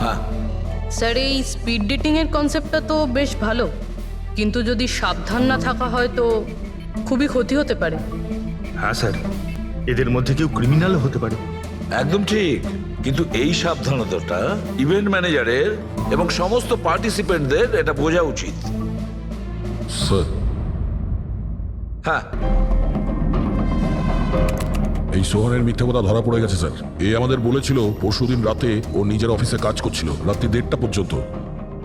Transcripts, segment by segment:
হ্যাঁ, স্যার এই speed dating এর কনসেপ্টটা তো বেশ ভালো, কিন্তু যদি সাবধান না থাকা হয় তো খুবই ক্ষতি হতে পারে। হ্যাঁ স্যার, এদের মধ্যে কেউ ক্রিমিনালও হতে পারে। একদম ঠিক। কিন্তু এই সাবধানতাটা ইভেন্ট ম্যানেজারের এবং সমস্ত পার্টিসিপেন্টদের এটা বোঝা উচিত। স্যার, হ্যাঁ, এই সোহানের মিথ্যে কথা ধরা পড়ে গেছে স্যার। এ আমাদের বলেছিল পরশুদিন রাতে ও নিজের অফিসে কাজ করছিল রাত্রি 1:30 পর্যন্ত,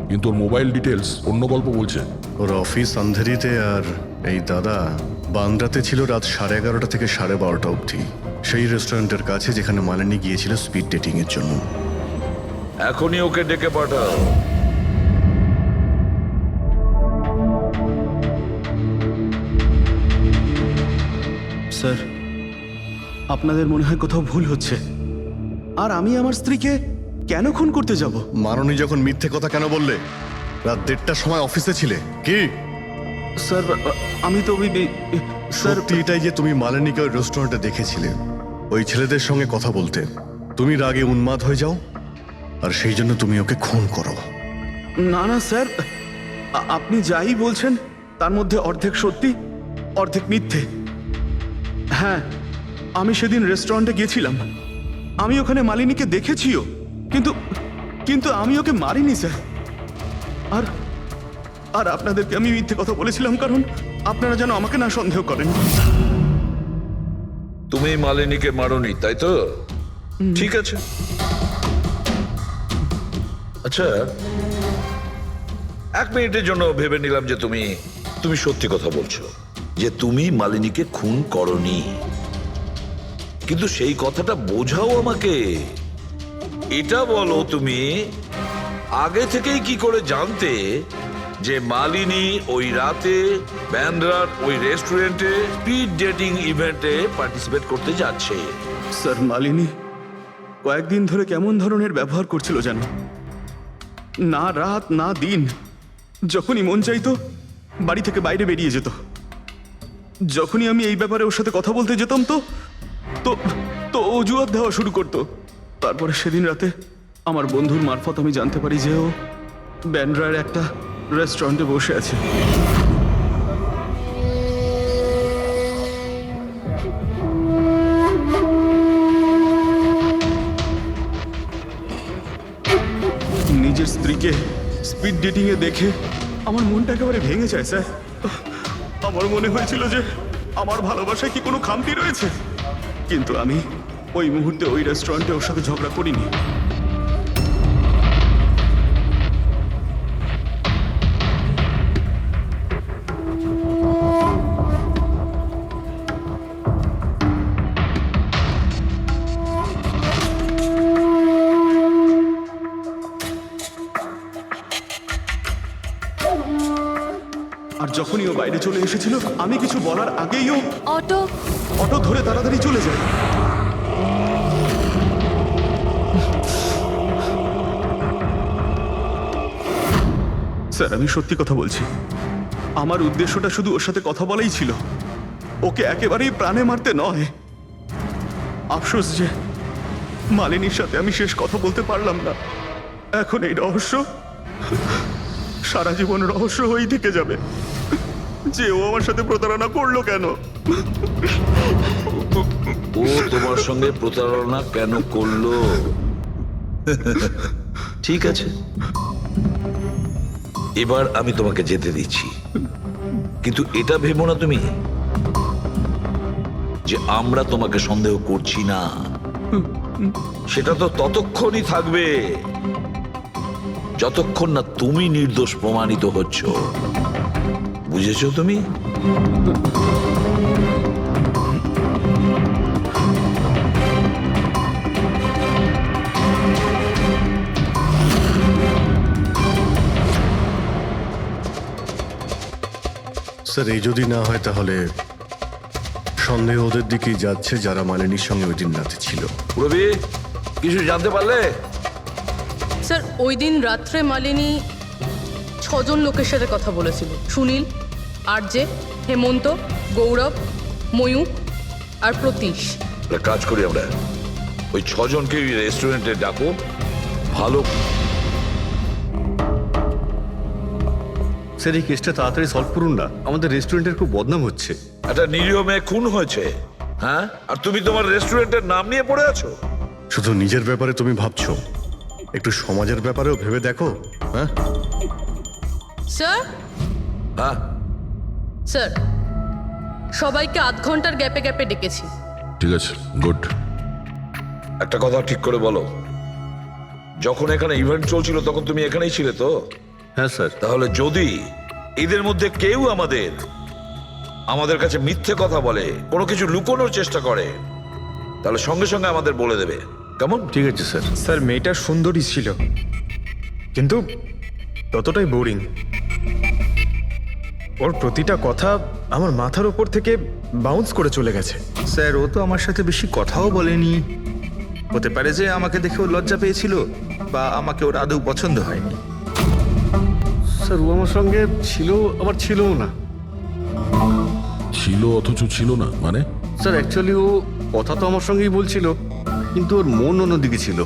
কিন্তু ওর মোবাইল ডিটেলস অন্য গল্প বলছে। ওর অফিস আন্ধেরিতে আর এই দাদা বান্দ্রাতে ছিল রাত 11:30 থেকে 12:30 অবধি, সেই রেস্টুরেন্টের কাছে যেখানে মালিনী গিয়েছিল স্পিড ডেটিং এর জন্য। এখনই ওকে ডেকে পাঠাও। স্যার, আপনাদের মনে হয় কোথাও ভুল হচ্ছে। আর আমি আমার স্ত্রীকে কেন খুন করতে যাব? মাননী যখন মিথ্যে কথা কেন বললে? রাত 1:30টার সময় অফিসে ছিলে কি? স্যার, আমি তো স্যার, সত্যি এটাই যে তুমি মালিনীকে ওই রেস্টুরেন্টে দেখেছিলে ওই ছেলেদের সঙ্গে কথা বলতে। তুমি রাগে উন্মাদ হয়ে যাও আর সেই জন্য তুমি ওকে খুন করো। না না স্যার, আপনি যাই বলছেন তার মধ্যে অর্ধেক সত্যি অর্ধেক মিথ্যে। হ্যাঁ, আমি সেদিন রেস্টুরেন্টে গিয়েছিলাম, আমি ওখানে মালিনীকে দেখেছিও, কিন্তু কিন্তু আমি ওকে মারিনি স্যার। আর আর আপনাদেরকে আমি মিথ্যে কথা বলেছিলাম কারণ আপনারা যেন আমাকে না সন্দেহ করেন। তুমি মালিনীকে মারোনি, তাই তো? ঠিক আছে। আচ্ছা, 1 মিনিটের জন্য ভেবে নিলাম যে তুমি সত্যি কথা বলছো, যে তুমি মালিনীকে খুন করনি। কিন্তু সেই কথাটা বোঝাও আমাকে। এটা বলো, তুমি আগে থেকেই কি করে জানতে যে মালিনী ওই রাতে ব্যান্ড্রার ওই রেস্টুরেন্টে স্পিড ডেটিং ইভেন্টে পার্টিসিপেট করতে যাচ্ছে? স্যার, মালিনী কয়েকদিন ধরে কেমন ধরনের ব্যবহার করছিল জানো? না রাত না দিন, যখনই মন চাইতো বাড়ি থেকে বাইরে বেরিয়ে যেত। যখনই আমি এই ব্যাপারে ওর সাথে কথা বলতে যেতাম তো তো তো অজুহাত দেওয়া শুরু করতো। তারপরে সেদিন রাতে আমার বন্ধুর মারফত আমি জানতে পারি যে ও ব্যান্ড্রার একটা রেস্টুরেন্টে বসে আছে। নিজের স্ত্রীকে স্পিড ডেটিং এ দেখে আমার মনটা একেবারে ভেঙে যায় স্যার। আমার মনে হয়েছিল যে আমার ভালোবাসায় কি কোনো খামতি রয়েছে, কিন্তু আমি ওই মুহূর্তে ওই রেস্টুরেন্টে ওর সাথে ঝগড়া করিনি। আর যখনই ও বাইরে চলে এসেছিল আমি কিছু বলার আগেই ও অটো ধরে তাড়াতাড়ি চলে যায়। স্যার, আমি সত্যি কথা বলছি, আমার উদ্দেশ্যটা শুধু ওর সাথে কথা বলাই ছিল, ওকে একেবারেই প্রাণে মারতে নয়। আফসোস যে মালিনীর সাথে আমি শেষ কথা বলতে পারলাম না। এখন এই রহস্য সারা জীবন রহস্য হয়েই থেকে যাবে যে ও আমার সাথে প্রতারণা করলো কেন। ও তোমার সঙ্গে প্রতারণা কেন করলো? ঠিক আছে, এবার আমি তোমাকে যেতে দিচ্ছি, কিন্তু এটা ভেবো না তুমি যে আমরা তোমাকে সন্দেহ করছি না। সেটা তো ততক্ষণই থাকবে যতক্ষণ না তুমি নির্দোষ প্রমাণিত হচ্ছ। বুঝেছো তুমি? স্যার, এই যদি না হয় তাহলে সন্দেহ ওদের দিকেই যাচ্ছে যারা মালিনীর সঙ্গে ওই দিন রাতে ছিল। রবি, কিছু জানতে পারলে? স্যার, ওই দিন রাত্রে মালিনী 6 জন লোকের সাথে কথা বলেছিল। সুনীল, আরজে, হেমন্ত, গৌরব, ময়ূক আর প্রতীশ। একটা কাজ করি আমরা, ওই 6 জনকে রেস্টুরেন্টে ডাকো, ভালো স্যার এই কেসটা তাড়াতাড়ি সলভ করুন না, আমাদের রেস্টুরেন্টের খুব বদনাম হচ্ছে। একটা নিরীহ মেয়ে খুন হয়েছে, হ্যাঁ, আর তুমি তোমার রেস্টুরেন্টের নাম নিয়ে পড়ে আছো। শুধু নিজের ব্যাপারে তুমি ভাবছো, একটু সমাজের ব্যাপারেও ভেবে দেখো। হ্যাঁ স্যার, হ্যাঁ, স্যার, সবাইকে আধ ঘন্টার গ্যাপে গ্যাপে ডেকেছি। ঠিক আছে, গুড। একটা কথা ঠিক করে বলো, যখন এখানে ইভেন্ট চলছিল তখন তুমি এখানেই ছিলে তো? হ্যাঁ স্যার। তাহলে যদি এদের মধ্যে কেউ আমাদের কাছে মিথ্যে কথা বলে, কোনো কিছু লুকোনোর চেষ্টা করে, তাহলে সঙ্গে সঙ্গে আমাদের বলে দেবে, কেমন? ঠিক আছে স্যার। স্যার মেয়েটা সুন্দরী ছিল, কিন্তু ততটাই বোরিং। ওর প্রতিটা কথা আমার মাথার উপর থেকে বাউন্স করে চলে গেছে। স্যার ও তো আমার সাথে বেশি কথাও বলেনি। হতে পারে যে আমাকে দেখে ও লজ্জা পেয়েছিল, বা আমাকে ওর আদৌ পছন্দ হয়নি। স্যার ও আমার সঙ্গে ছিল, আবার ছিলও না। ছিল অথচ ছিল না মানে? স্যার অ্যাকচুয়ালি ও কথা তো আমার সঙ্গেই বলছিল, কিন্তু ওর মন অন্যদিকে ছিল,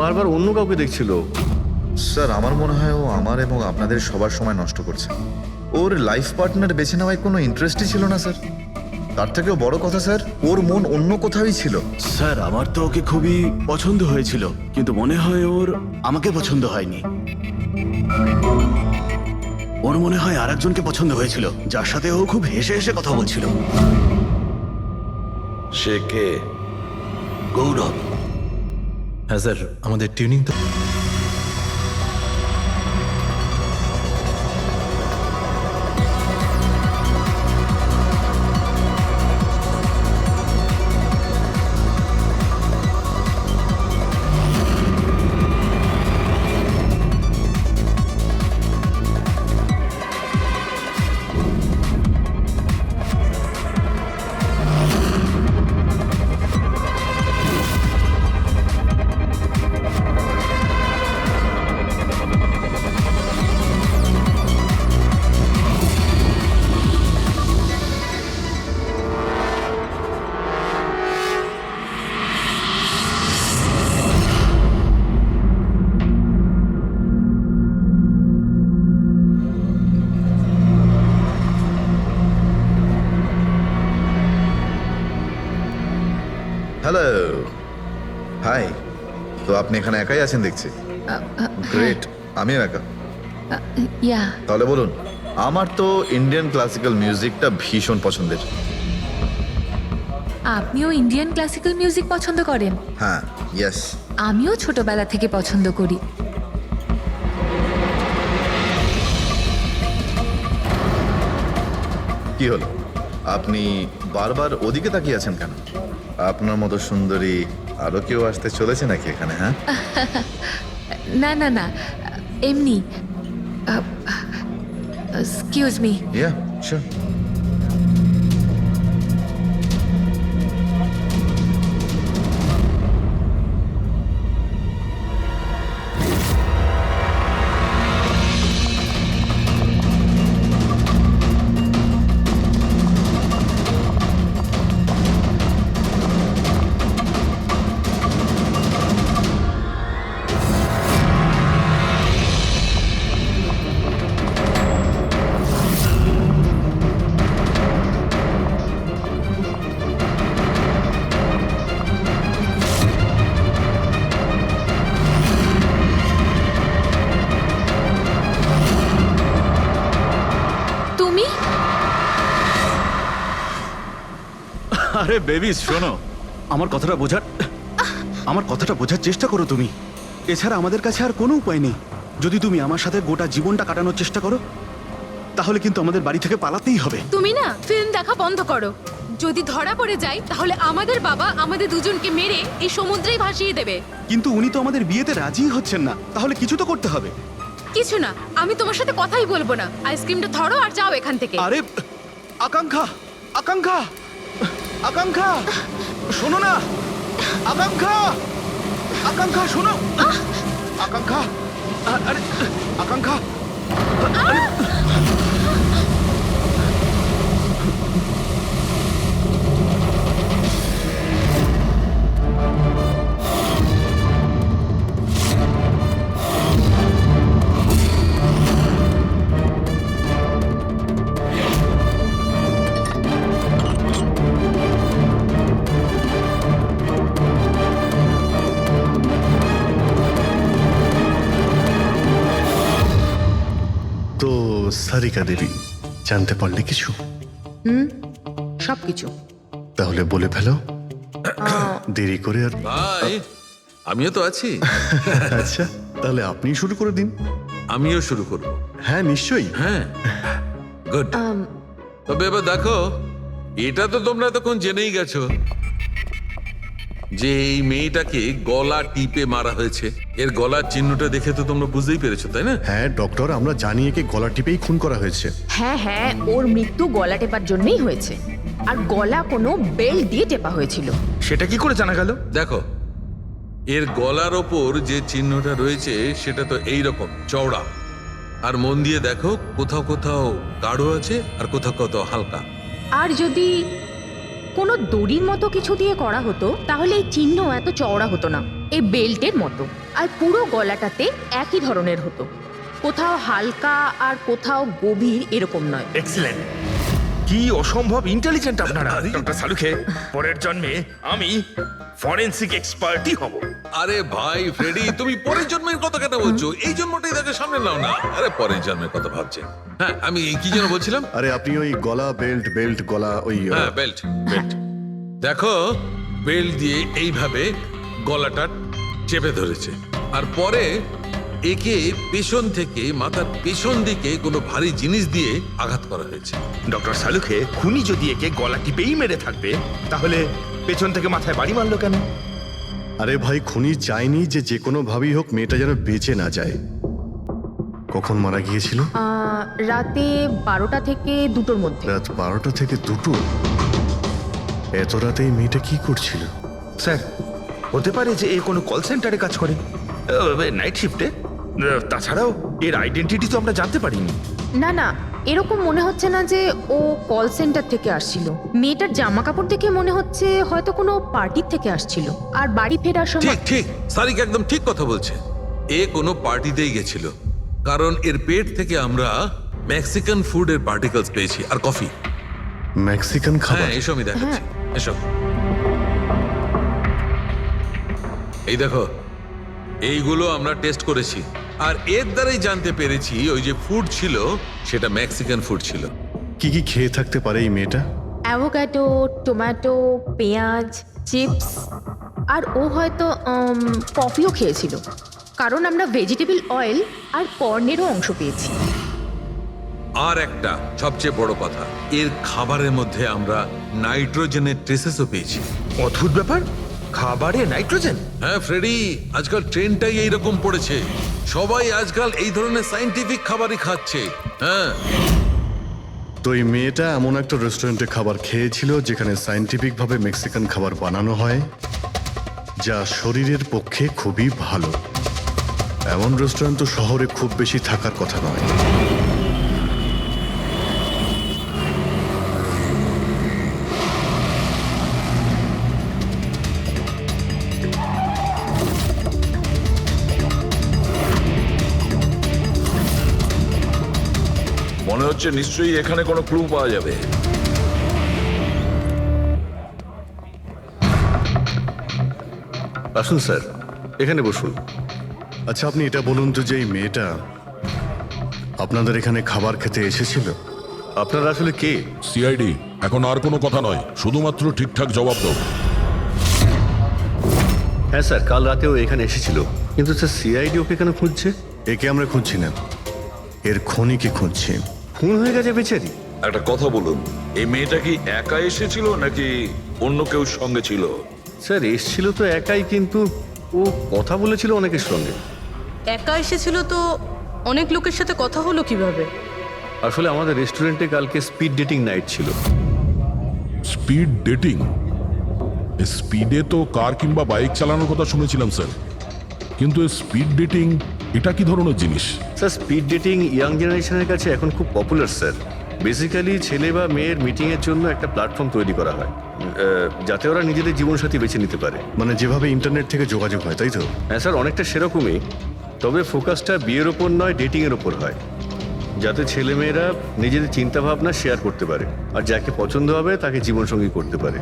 বারবার অন্য কাউকে দেখছিল। স্যার আমার মনে হয় ও আমার এবং আপনাদের সবার সময় নষ্ট করছে। ওর লাইফ পার্টনার বেছে নেওয়ায় কোনো ইন্টারেস্টই ছিল না স্যার। তার থেকেও বড় কথা স্যার, ওর মন অন্য কোথাওই ছিল। স্যার আমার তো ওকে খুবই পছন্দ হয়েছিল, কিন্তু মনে হয় ওর আমাকে পছন্দ হয়নি। ওর মনে হয় আরেকজনকে পছন্দ হয়েছিল, যার সাথে ও খুব হেসে হেসে কথা বলছিল। সে কে? গৌরব। হ্যাঁ স্যার, আমাদের টিউনিং তো হ্যালো, হাই। তো আপনি এখানে একাই আছেন দেখছি। গ্রেট, আমিও একা। ইয়া, তাহলে বলুন, আমার তো ইন্ডিয়ান ক্লাসিক্যাল মিউজিকটা ভীষণ পছন্দের। আপনিও ইন্ডিয়ান ক্লাসিক্যাল মিউজিক পছন্দ করেন? হ্যাঁ, ইয়েস। আমিও ছোটবেলা থেকে পছন্দ করি। কি হলো, আপনি বারবার ওদিকে তাকিয়ে আছেন কেন? আপনার মতো সুন্দরী আরো কেউ আসতে চলেছে নাকি এখানে? হ্যাঁ, না না না, এমনি। Excuse me. Yeah sure. তুমি? আরে বেবিস শোনো, আমার কথাটা বোঝার চেষ্টা করো তুমি। এছাড়া আমাদের কাছে আর কোনো উপায় নেই। যদি তুমি আমার সাথে গোটা জীবনটা কাটানোর চেষ্টা করো, তাহলে কিন্তু আমাদের বাড়ি থেকে পালাতেই হবে। তুমি না ফিল্ম দেখা বন্ধ করো। যদি ধরা পড়ে যাই তাহলে আমাদের বাবা আমাদের দুজনকে মেরে এই সমুদ্রেই ভাসিয়ে দেবে। কিন্তু উনি তো আমাদের বিয়েতে রাজি হচ্ছেন না, তাহলে কিছু তো করতে হবে। কিছু না, আমি তোমার সাথে কথাই বলবো না। আইসক্রিমটা ধরো আর যাও এখান থেকে। আরে আকাঙ্ক্ষা, আকাঙ্ক্ষা, আকাঙ্ক্ষা, শোনো না। আকাঙ্ক্ষা, আকাঙ্ক্ষা শোনো। আকাঙ্ক্ষা, আরে আকাঙ্ক্ষা, আরে সারিকা দেবী, জানতে পারলে কিছু? সব কিছু। তাহলে বলে ফেলো, দেরি করে আর। ভাই আমিও তো আছি। আচ্ছা, তাহলে আপনি শুরু করে দিন। আমিও শুরু করব। হ্যাঁ নিশ্চয়ই। হ্যাঁ, গুড। তবে এবার দেখো, এটা তো তোমরা তখন জেনেই গেছো যে এই মেয়েটাকে গলা টিপে মারা হয়েছে। এর গলার চিহ্নটা দেখে তো তোমরা বুঝতেই পেরেছো, তাই না? হ্যাঁ ডক্টর, আমরা জানি একে গলা টিপেই খুন করা হয়েছে। হ্যাঁ হ্যাঁ, ওর মৃত্যু গলা টেপার জন্যই হয়েছে, আর গলা কোনো বেল্ট দিয়ে টেপা হয়েছিল। সেটা কি করে জানা গেল? দেখো, এর গলার ওপর যে চিহ্নটা রয়েছে সেটা তো এই রকম চওড়া, আর মন দিয়ে দেখো কোথাও কোথাও গাঢ় আছে আর কোথাও কোথাও হালকা। আর যদি কোনো দড়ির মতো কিছু দিয়ে করা হতো তাহলে এই চিহ্ন এত চওড়া হতো না, এই বেল্টের মতো। আর পুরো গলাটাতে একই ধরনের হতো, কোথাও হালকা আর কোথাও গভীর, এরকম নয়। এক্সিলেন্ট, কি অসম্ভব ইন্টেলিজেন্ট আপনারা। ডক্টর সালুখে, পরের জন্মে আমি ফরেনসিক এক্সপার্টই হব। আরে ভাই ফ্রেডি, তুমি পরের জন্মের কথা কেন বলছো? এই জন্মটাই তাকে সামনে নাও না। আরে পরের জন্মের কথা ভাবছে। হ্যাঁ, আমি কি যেন বলছিলাম? আরে আপনি ওই গলা বেল্ট, বেল্ট গলা ওই হ্যাঁ, বেল্ট বেল্ট। দেখো, বেল্ট দিয়ে এইভাবে গলাটা চেপে ধরেছে, আর পরে একে পেছন থেকে মাথার পেছন দিকে কোনো ভারী জিনিস দিয়ে আঘাত করা হয়েছে। ডক্টর সালুখে, খুনি যদি একে গলা টিপেই মেরে থাকবে তাহলে পেছন থেকে মাথায় বাড়ি মারলো কেন? আরে ভাই, খুনি চাইনি যে যে কোনো ভাবেই হোক মেয়েটা যেন বেঁচে না যায়। কখন মারা গিয়েছিল? রাতে 12টা থেকে 2টোর মধ্যে। রাত 12টা থেকে 2টো? এত রাতে এই মেয়েটা কি করছিল? স্যার, হতে পারে যে এ কোনো কল সেন্টারে কাজ করে, নাইট শিফটে। তাছাড়াও এর আইডেন্টিটি তো আমরা জানতে পারিনি। না না, এরকম মনে হচ্ছে না যে ও কল সেন্টার থেকে আসছিল। মেয়েটার জামা কাপড় দেখে মনে হচ্ছে হয়তো কোনো পার্টির থেকে আসছিল, আর বাড়ি ফেরার ঠিক সময়। ঠিক, সারিক একদম ঠিক কথা বলছে। এ কোনো পার্টিতেই গেছিল, কারণ এর পেট থেকে আমরা মেক্সিকান ফুডের পার্টিকেলস পেয়েছি, আর কফি। মেক্সিকান খাবার? হ্যাঁ, এসো আমি দেখাচ্ছি, এসো। এই দেখো, এইগুলো আমরা টেস্ট করেছি, আর এর দ্বারাই জানতে পেরেছি ওই যে ফুড ছিল সেটা মেক্সিকান ফুড ছিল। কি কি খেয়ে থাকতে পারে এই মেয়েটা? অ্যাভোকাডো, টমেটো, পেঁয়াজ, চিপস, আর ও হয়তো কফিও খেয়েছিল, কারণ আমরা ভেজিটেবল অয়েল আর কর্নেরও অংশ পেয়েছি। আর একটা সবচেয়ে বড় কথা, এর খাবারের মধ্যে আমরা নাইট্রোজেনের ট্রেসেসও পেয়েছি। অদ্ভুত ব্যাপার, খাবারে নাইট্রোজেন? হ্যাঁ ফ্রেডি, আজকাল ট্রেনটাই এইরকম পড়েছে। সবাই আজকাল এই ধরনের সায়েন্টিফিক খাবারই খাচ্ছে। হ্যাঁ, তো এই মেয়েটা এমন একটা রেস্টুরেন্টে খাবার খেয়েছিল যেখানে সায়েন্টিফিক ভাবে মেক্সিকান খাবার বানানো হয়, যা শরীরের পক্ষে খুবই ভালো। এমন রেস্টুরেন্ট তো শহরে খুব বেশি থাকার কথা নয়। মনে হচ্ছে নিশ্চয়ই এখানে কোনো ক্লু পাওয়া যাবে। আসুন স্যার, এখানে বসুন। আচ্ছা, আপনি এটা বলুন তো যে এই মেয়েটা আপনাদের এখানে খাবার খেতে এসেছিল? আপনারা আসলে কে? সিআইডি। এখন আর কোনো কথা নয়, শুধুমাত্র ঠিকঠাক জবাব দাও। হ্যাঁ স্যার, কাল রাতেও এখানে এসেছিল, কিন্তু স্যার সিআইডি ওকে কেন খুঁজছে? একে আমরা খুঁজছি না, এর খনিকে খুঁজছি। খুন হয়ে গেছে বেচারি। একটা কথা বলুন, এই মেয়েটা কি একা এসেছিল নাকি অন্য কেউ সঙ্গে ছিল? স্যার এসেছিল তো একাই, কিন্তু ও কথা বলেছিল অনেকের সঙ্গে। একা এসেছিল তো অনেক লোকের সাথে কথা হলো কিভাবে? আসলে আমাদের রেস্টুরেন্টে কালকে স্পিড ডেটিং নাইট ছিল। Speed dating? স্পিডে তো কার কিংবা বাইক চালানোর কথা শুনেছিলাম স্যার, কিন্তু স্পিড ডেটিং এটা কি ধরনের জিনিস? স্যার স্পিড ডেটিং ইয়াং জেনারেশনের কাছে এখন খুব পপুলার স্যার। বেসিক্যালি ছেলে বা মেয়ের মিটিংয়ের জন্য একটা প্ল্যাটফর্ম তৈরি করা হয়, যাতে ওরা নিজেদের জীবনসাথী বেছে নিতে পারে। মানে যেভাবে ইন্টারনেট থেকে যোগাযোগ হয়, তাই তো? হ্যাঁ স্যার, অনেকটা সেরকমই, তবে ফোকাসটা বিয়ের ওপর নয়, ডেটিংয়ের ওপর হয়, যাতে ছেলেমেয়েরা নিজেদের চিন্তাভাবনা শেয়ার করতে পারে, আর যাকে পছন্দ হবে তাকে জীবনসঙ্গী করতে পারে।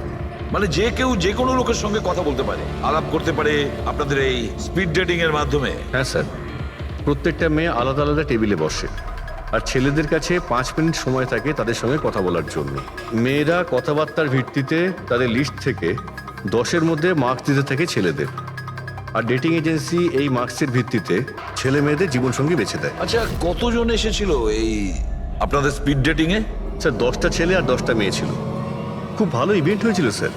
মানে যে কেউ যে কোনো লোকের সঙ্গে কথা বলতে পারে, আলাপ করতে পারে আপনাদের এই স্পিড ডেটিং এর মাধ্যমে? হ্যাঁ স্যার, প্রত্যেকটা মেয়ে আলাদা আলাদা টেবিলে বসে, আর ছেলেদের কাছে 5 মিনিট সময় থাকে তাদের সঙ্গে কথা বলার জন্য। মেয়েরা কথাবার্তার ভিত্তিতে তাদের লিস্ট থেকে 10-এর মধ্যে মার্কস দিতে থাকে ছেলেদের, আর ডেটিং এজেন্সি এই মার্কসের ভিত্তিতে ছেলে মেয়েদের জীবনসঙ্গী বেছে দেয়। আচ্ছা, কতজন এসেছিল এই আপনাদের স্পিড ডেটিং এ? স্যার 10টা ছেলে আর 10টা মেয়ে ছিল। খুব ভালো ইভেন্ট হয়েছিল স্যার।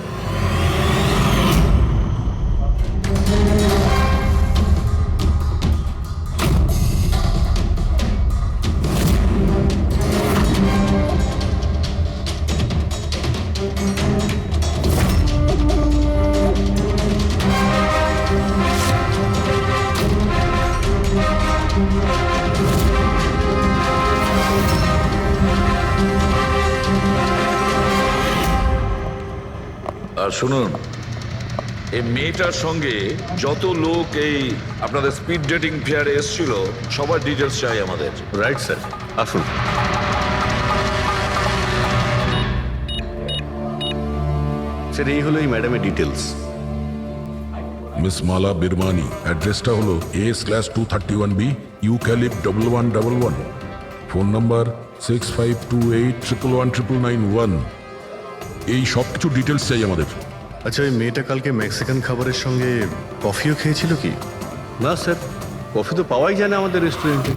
আর শুনুন, এই মেয়েটার সঙ্গে যত লোক এই আপনাদের স্পিড ডেটিং ফেয়ারে এসেছিল সবার ডিটেলস চাই আমাদের। রাইট স্যার, আসুন। স্যার এই হলো এই ম্যাডামের ডিটেলস। মিস মালা বিরমানি, অ্যাড্রেসটা হলো A/231B ইউক্যালিপ 1111, ফোন নাম্বার 6528119991। এই সব কিছু ডিটেলস চাই আমাদের। আচ্ছা, ওই মেয়েটা কালকে মেক্সিকান খাবারের সঙ্গে কফিও খেয়েছিল কি? না স্যার, কফি তো পাওয়াই যায় না আমাদের রেস্টুরেন্টে।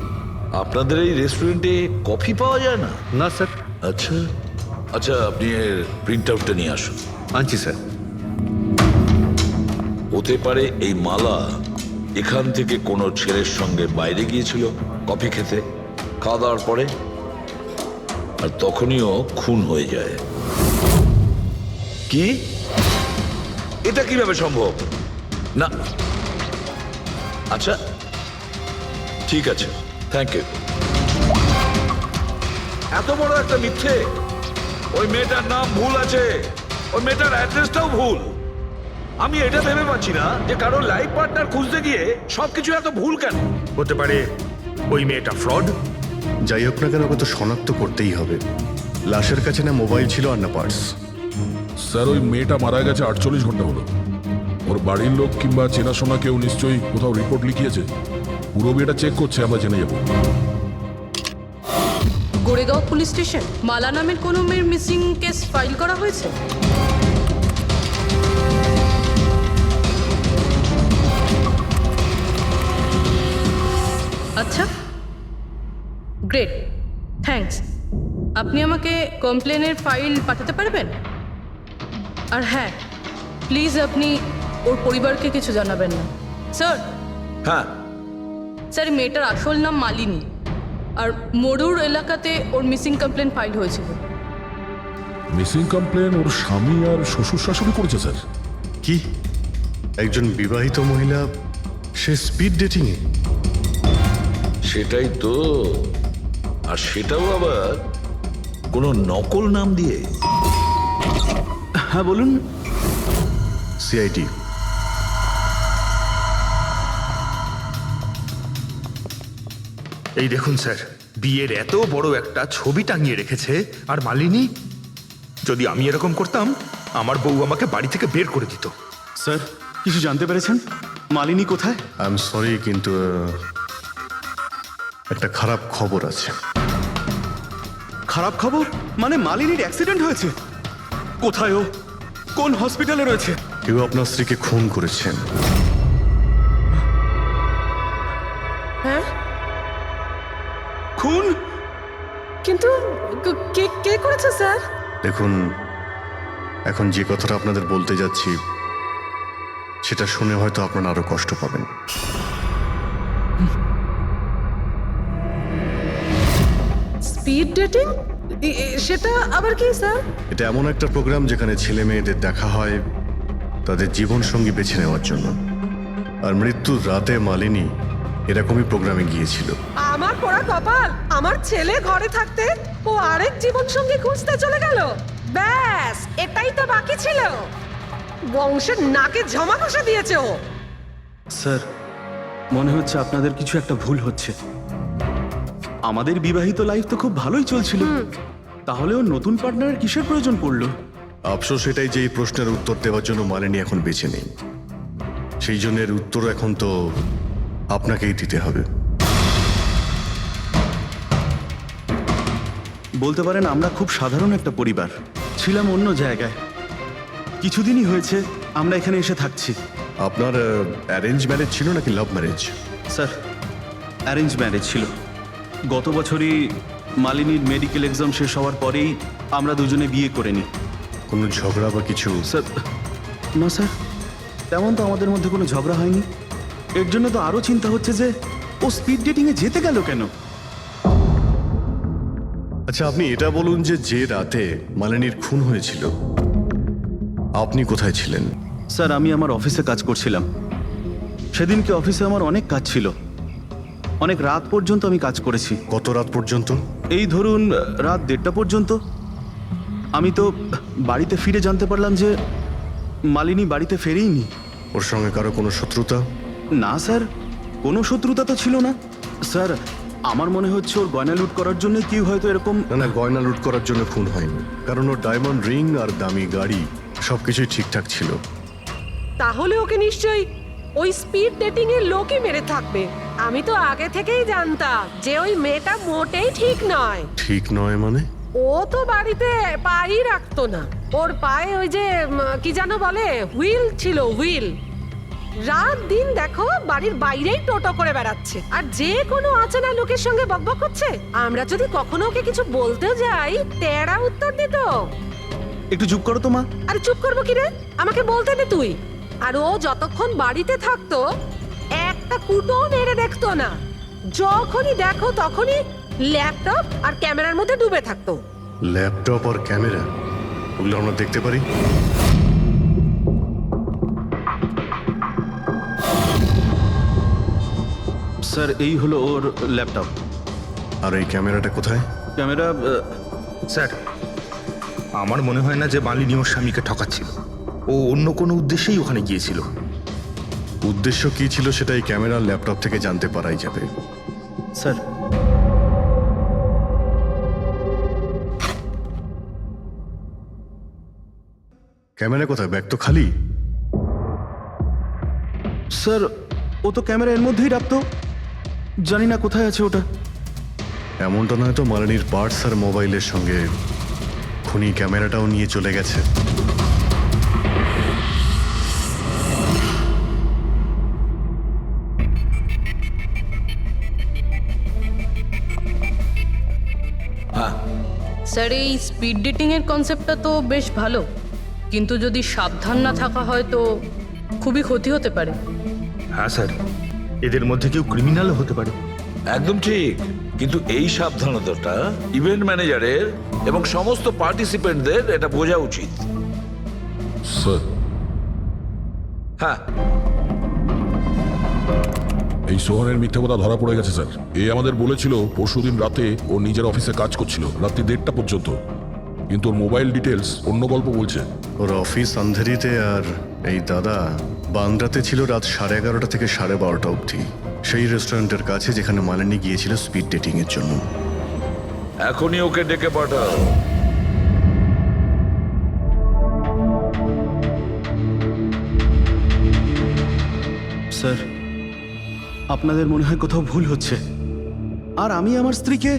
আপনাদের এই রেস্টুরেন্টে কফি পাওয়া যায় না? না স্যার। আচ্ছা আচ্ছা, আপনি এর প্রিন্ট আউটটা নিয়ে আসুন। আনছি স্যার। হতে পারে এই মালা এখান থেকে কোনো ছেলের সঙ্গে বাইরে গিয়েছিল কফি খেতে, খাওয়া দাওয়ার পরে, আর তখনইও খুন হয়ে যায়। কি? এটা কিভাবে সম্ভব? না, আচ্ছা ঠিক আছে, থ্যাংক ইউ। এত বড় একটা মিথ্যে! ওই মেয়েটার নাম ভুল আছে, ওই মেয়েটার অ্যাড্রেসটাও ভুল। আমি এটা ভেবে পাচ্ছি না যে কারো লাইফ পার্টনার খুঁজতে গিয়ে সবকিছু এত ভুল কেন। হতে পারে ওই মেয়েটা ফ্রড। যাই হোক না কেন, ওকে তো শনাক্ত করতেই হবে। লাশের কাছে না মোবাইল ছিল আর না পার্স। স্যার ওই মেয়েটা মারা গেছে 48 ঘন্টা হলো। ওর বাড়ির লোক কিংবা চেনাশোনা কেউ নিশ্চয়ই কোথাও রিপোর্ট লিখিয়েছে। পুরো বিয়েটা চেক করছে, আমরা জেনে যাবো। গোরেগাঁও পুলিশ স্টেশন মালা নামের কোনো মেয়ের মিসিং কেস ফাইল করা হয়েছে? আচ্ছা, গ্রেট, থ্যাঙ্কস। আপনি আমাকে কমপ্লেনের ফাইল পাঠাতে পারবেন? আর হ্যাঁ, প্লিজ আপনি ওর পরিবারকে কিছু জানাবেন না। স্যার। হ্যাঁ স্যার, মেয়েটার আসল নাম মালিনী, আর মরুর এলাকাতে ওর মিসিং কমপ্লেন ফাইল হয়েছিল। মিসিং কমপ্লেন ওর স্বামী আর শ্বশুর শাশুড়ি করেছে স্যার। কি? একজন বিবাহিত মহিলা, সে স্পিড ডেটিং এ? সেটাই তো, আর সেটাও আবার কোনো নকল নাম দিয়ে। হ্যাঁ বলুন। সিআইডি। এই দেখুন স্যার, বিয়ের এত বড় একটা ছবি টাঙিয়ে রেখেছে, আর মালিনী। যদি আমি এরকম করতাম, আমার বউ আমাকে বাড়ি থেকে বের করে দিত। স্যার, কিছু জানতে পেরেছেন? মালিনী কোথায়? আই এম সরি, কিন্তু একটা খারাপ খবর আছে। খারাপ খবর? মানে মালিনীর অ্যাক্সিডেন্ট হয়েছে? কোথায় ও? কোন হসপিটালে রয়েছে? কেউ আপনার স্ত্রীকে খুন করেছেন। হ্যাঁ? খুন? কিন্তু কে করেছে স্যার? দেখুন, এখন যে কথাটা আপনাদের বলতে যাচ্ছি সেটা শুনে হয়তো আপনারা আরো কষ্ট পাবেন। Speed dating? সেটা আবার কি স্যার? এটা এমন একটা প্রোগ্রাম যেখানে ছেলে মেয়েদের দেখা হয় তাদের জীবন সঙ্গী বেছে নেওয়ার জন্য। আর মৃত্যুর রাতে মালিনী এরকমই প্রোগ্রামে গিয়েছিল। আমার পোড়া কপাল, আমার ছেলে ঘরে থাকতে ও আরেক জীবন সঙ্গী খুঁজতে চলে গেল। ব্যাস, এটাই তো বাকি ছিল। বংশের নাকে ঝমা কষা দিয়েছে ও। স্যার, মনে হচ্ছে আপনাদের কিছু একটা ভুল হচ্ছে। আমাদের বিবাহিত লাইফ তো খুব ভালোই চলছিল, তাহলে ও নতুন পার্টনারের কিসের প্রয়োজন পড়লো? আফসোস এটাই যে এই প্রশ্নের উত্তর দেওয়ার জন্য মালিনী এখন বেঁচে নেই। সেই জন্য এর উত্তর এখন তো আপনাকেই দিতে হবে। বলতে পারেন আমরা খুব সাধারণ একটা পরিবার, ছিলাম অন্য জায়গায়। কিছুদিনই হয়েছে আমরা এখানে এসে থাকছি। আপনার অ্যারেঞ্জ ম্যারেজ ছিল নাকি love marriage? Sir, arrange marriage ছিল। গত বছরই মালিনীর মেডিকেল এক্সাম শেষ হওয়ার পরেই আমরা দুজনে বিয়ে করে নিই। কোনো ঝগড়া বা কিছু? স্যার, না স্যার, তেমন তো আমাদের মধ্যে কোনো ঝগড়া হয়নি। এর জন্য তো আরও চিন্তা হচ্ছে যে ও স্পিড ডেটিংয়ে যেতে গেল কেন। আচ্ছা, আপনি এটা বলুন যে রাতে মালিনীর খুন হয়েছিল আপনি কোথায় ছিলেন? স্যার, আমি আমার অফিসে কাজ করছিলাম। সেদিনকে অফিসে আমার অনেক কাজ ছিল, অনেক রাত পর্যন্ত আমি কাজ করেছি। কত রাত পর্যন্ত? এই ধরুন রাত 1:30 পর্যন্ত। আমি তো বাড়িতে ফিরে জানতে পারলাম যে মালিনী বাড়িতে ফেরেইনি। ওর সঙ্গে কারো কোনো শত্রুতা? না স্যার, কোনো শত্রুতা তো ছিল না। স্যার, আমার মনে হচ্ছে ওর গয়না লুট করার জন্য কেউ হয়তো এরকম। না, গয়না লুট করার জন্য খুন হয়নি, কারণ ওর ডায়মন্ড রিং আর দামি গাড়ি সবকিছুই ঠিকঠাক ছিল। তাহলে ওকে নিশ্চয়ই ওই স্পিড ডেটিং এর লোকই মেরে থাকবে। আমি তো আগে থেকেই জানতাম যে ওই মেয়েটা মোটেই ঠিক নয়। ঠিক নয় মানে? ও তো বাড়িতে পাই রাখতো না। ওর পায়ে ওই যে কি যেন বলে, হুইল ছিল, হুইল। রাত দিন দেখো বাড়ির বাইরেই টোটো করে বেড়াচ্ছে, আর যে কোনো অচেনা লোকের সঙ্গে বকবক করছে। আমরা যদি কখনো ওকে কিছু বলতে যাই, তেড়া উত্তর দিত। একটু চুপ করো তো মা। আরে চুপ করবো কি রে, আমাকে বলতে দে তুই। আর ও যতক্ষণ বাড়িতে থাকতো একটা কুটো মেরে দেখতো না। যখনই দেখো তখনই ল্যাপটপ আর ক্যামেরার মধ্যে ডুবে থাকতো। ল্যাপটপ আর ক্যামেরা, ওগুলো আমরা দেখতে পারি? স্যার, এই হলো ওর ল্যাপটপ। আর এই ক্যামেরাটা কোথায়? ক্যামেরা স্যার, আমার মনে হয় না যে মালিনী ওর স্বামীকে ঠকাচ্ছিল। ও অন্য কোনো উদ্দেশ্যেই ওখানে গিয়েছিল। উদ্দেশ্য কি ছিল সেটা এই ক্যামেরা ল্যাপটপ থেকে জানতে পারাই যাবে। স্যার, ক্যামেরা কোথায়? ব্যাগ তো খালি। স্যার, ও তো ক্যামেরা এর মধ্যেই রাখতো, জানি না কোথায় আছে ওটা। এমনটা নয় তো মালিনীর পার্টস আর মোবাইলের সঙ্গে খুনি ক্যামেরাটাও নিয়ে চলে গেছে? স্যার, এই স্পিড ডেটিং এর কনসেপ্টটা তো বেশ ভালো, কিন্তু যদি সাবধান না থাকা হয় তো খুবই ক্ষতি হতে পারে। হ্যাঁ স্যার, এদের মধ্যে কেউ ক্রিমিনালও হতে পারে। একদম ঠিক, কিন্তু এই সাবধানতাটা ইভেন্ট ম্যানেজারের এবং সমস্ত পার্টিসিপেন্টদের এটা বোঝা উচিত। স্যার, হ্যাঁ, এই সোহানের মিথ্যে কথা ধরা পড়ে গেছে স্যার। এ আমাদের বলেছিল পরশুদিন রাতে ও নিজের অফিসে কাজ করছিল রাত্রি 1:30 পর্যন্ত, কিন্তু ওর মোবাইল ডিটেলস অন্য গল্প বলছে। ওর অফিস আন্ধেরিতে, আর এই দাদা বান্দ্রাতে ছিল রাত 11:30 থেকে 12:30 অবধি, সেই রেস্টুরেন্টের কাছে যেখানে মালিনী গিয়েছিল স্পিড ডেটিং এর জন্য। এখনই ওকে ডেকে পাঠাও। স্যার, আপনাদের মনে হয় কোথাও ভুল হচ্ছে। আর আমি আমার স্ত্রীকে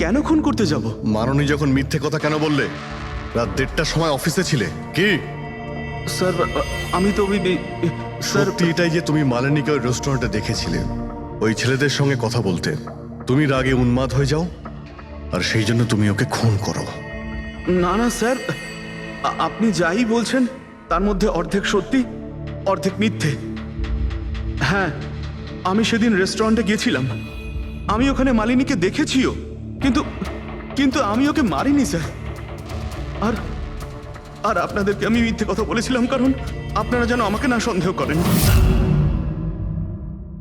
কেন খুন করতে যাব? মাননী যখন মিথ্যে কথা কেন বললে? রাত 1:30টার সময় অফিসে ছিলে কি? স্যার, আমি তো স্যার, সত্যি এটাই যে তুমি মালিনীকে ওই রেস্টুরেন্টে দেখেছিলে ওই ছেলেদের সঙ্গে কথা বলতে। তুমি রাগে উন্মাদ হয়ে যাও আর সেই জন্য তুমি ওকে খুন করো। না না স্যার, আপনি যাই বলছেন তার মধ্যে অর্ধেক সত্যি অর্ধেক মিথ্যে। হ্যাঁ, আমি সেদিন রেস্টুরেন্টে গিয়েছিলাম, আমি ওখানে মালিনীকে দেখেছিও, কিন্তু কিন্তু আমি ওকে মারিনি স্যার। আর আর আপনাদেরকে আমি মিথ্যে কথা বলেছিলাম কারণ আপনারা যেন আমাকে না সন্দেহ করেন।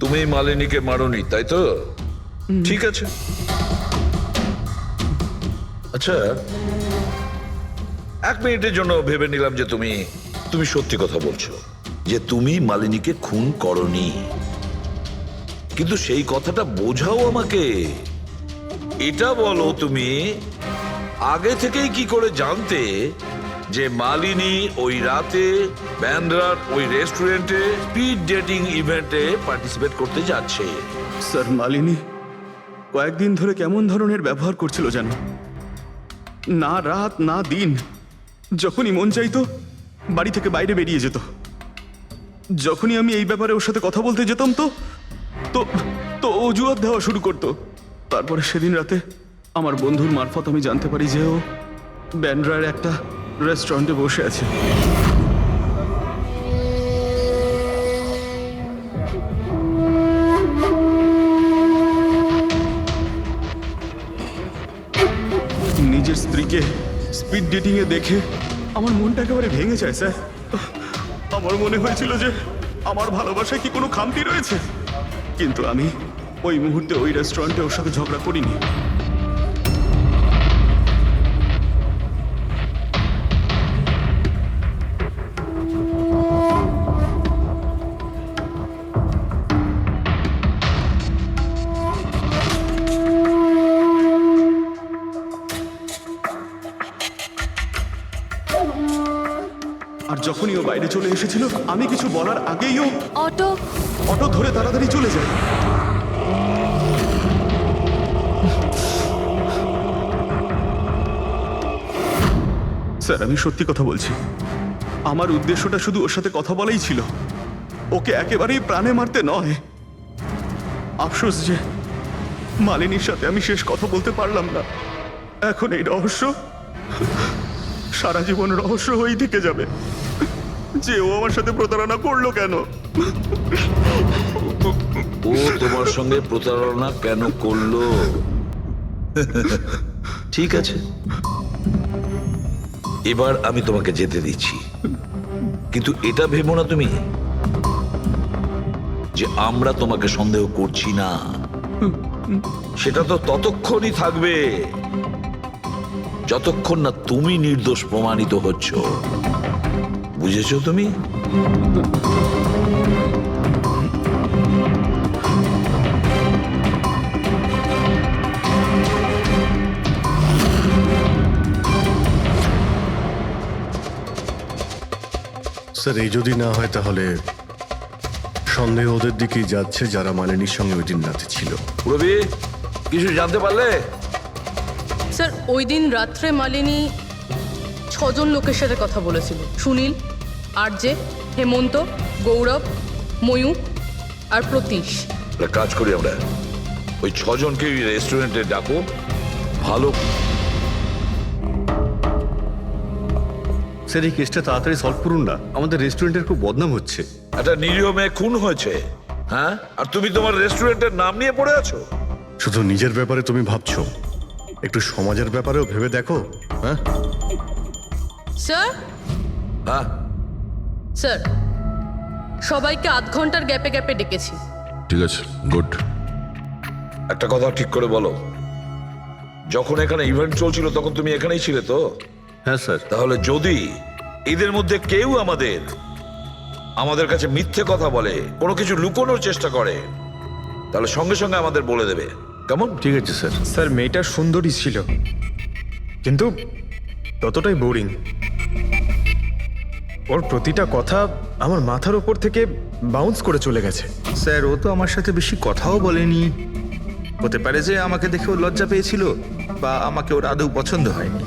তুমি মালিনীকে মারোনি, তাই তো? ঠিক আছে। আচ্ছা, 1 মিনিটের জন্য ভেবে নিলাম যে তুমি সত্যি কথা বলছো, যে তুমি মালিনীকে খুন করনি, কিন্তু সেই কথাটা বোঝাও আমাকে। এটা বলো, তুমি আগে থেকেই কি করে জানতে যে মালিনী ওই রাতে ব্যান্ড্রার ওই রেস্টুরেন্টে স্পিড ডেটিং ইভেন্টে পার্টিসিপেট করতে যাচ্ছে? স্যার, মালিনী কয়েকদিন ধরে কেমন ধরনের ব্যবহার করছিল জানো? না রাত না দিন যখনই মন চাইতো বাড়ি থেকে বাইরে বেরিয়ে যেত। যখনই আমি এই ব্যাপারে ওর সাথে কথা বলতে যেতাম তো তো তো অজুহাত দেওয়া শুরু করতো। তারপরে সেদিন রাতে আমার বন্ধুর মারফত আমি জানতে পারি যে ও ব্যান্ড্রার একটা রেস্টুরেন্টে বসে আছে। নিজের স্ত্রীকে স্পিড ডেটিং এ দেখে আমার মনটা একেবারে ভেঙে যায় স্যার। আমার মনে হয়েছিল যে আমার ভালোবাসায় কি কোনো খামতি রয়েছে, কিন্তু আমি ওই মুহূর্তে ওই রেস্টুরেন্টে ওর সাথে ঝগড়া করিনি। আর যখনই ও বাইরে চলে এসেছিল আমি কিছু বলার আগেই ও অটো অটো ধরে তাড়াতাড়ি চলে যায়। স্যার আমি সত্যি কথা বলছি, আমার উদ্দেশ্যটা শুধু ওর সাথে কথা বলাই ছিল, ওকে একেবারেই প্রাণে মারতে নয়। আফসোস যে মালিনীর সাথে আমি শেষ কথা বলতে পারলাম না। এখন এই রহস্য সারা জীবন রহস্য হয়েই থেকে যাবে যে ও আমার সাথে প্রতারণা করলো কেন। ও তোমার সঙ্গে প্রতারণা কেন করলো? ঠিক আছে, এবার আমি তোমাকে যেতে দিচ্ছি, কিন্তু এটা ভেবো না তুমি যে আমরা তোমাকে সন্দেহ করছি না। সেটা তো ততক্ষণই থাকবে যতক্ষণ না তুমি নির্দোষ প্রমাণিত হচ্ছ। বুঝেছো তুমি? স্যার এই যদি না হয় তাহলে সন্দেহ ওদের দিকেই যাচ্ছে যারা মালিনীর সঙ্গে ওই দিন রাতে ছিল। রবি, কিছু জানতে পারলে? স্যার ওই দিন রাত্রে মালিনী 6 জন লোকের সাথে কথা বলেছিল। সুনীল, আরজে, হেমন্ত, গৌরব, ময়ূক আর প্রতীশ। একটা কাজ করি আমরা, ওই 6 জনকে রেস্টুরেন্টে ডাকো। ভালো স্যার এই কেসটা তাড়াতাড়ি সলভ করুন না, আমাদের রেস্টুরেন্টের খুব বদনাম হচ্ছে। একটা নিরীহ মেয়ে খুন হয়েছে, হ্যাঁ, আর তুমি তোমার রেস্টুরেন্টের নাম নিয়ে পড়ে আছো। শুধু নিজের ব্যাপারে তুমি ভাবছো, একটু সমাজের ব্যাপারেও ভেবে দেখো। হ্যাঁ স্যার, হ্যাঁ স্যার সবাইকে আধ ঘন্টার গ্যাপে গ্যাপে ডেকেছি। ঠিক আছে, গুড। একটা কথা ঠিক করে বলো, যখন এখানে ইভেন্ট চলছিল তখন তুমি এখানেই ছিলে তো? হ্যাঁ স্যার। তাহলে যদি এদের মধ্যে কেউ আমাদের কাছে মিথ্যে কথা বলে, কোনো কিছু লুকোনোর চেষ্টা করে, তাহলে সঙ্গে সঙ্গে আমাদের বলে দেবে, কেমন? ঠিক আছে স্যার। স্যার মেয়েটা সুন্দরী ছিল, কিন্তু ততটাই বোরিং। ওর প্রতিটা কথা আমার মাথার উপর থেকে বাউন্স করে চলে গেছে। স্যার ও তো আমার সাথে বেশি কথাও বলেনি। হতে পারে যে আমাকে দেখে ও লজ্জা পেয়েছিল, বা আমাকে ওর আদৌ পছন্দ হয়নি।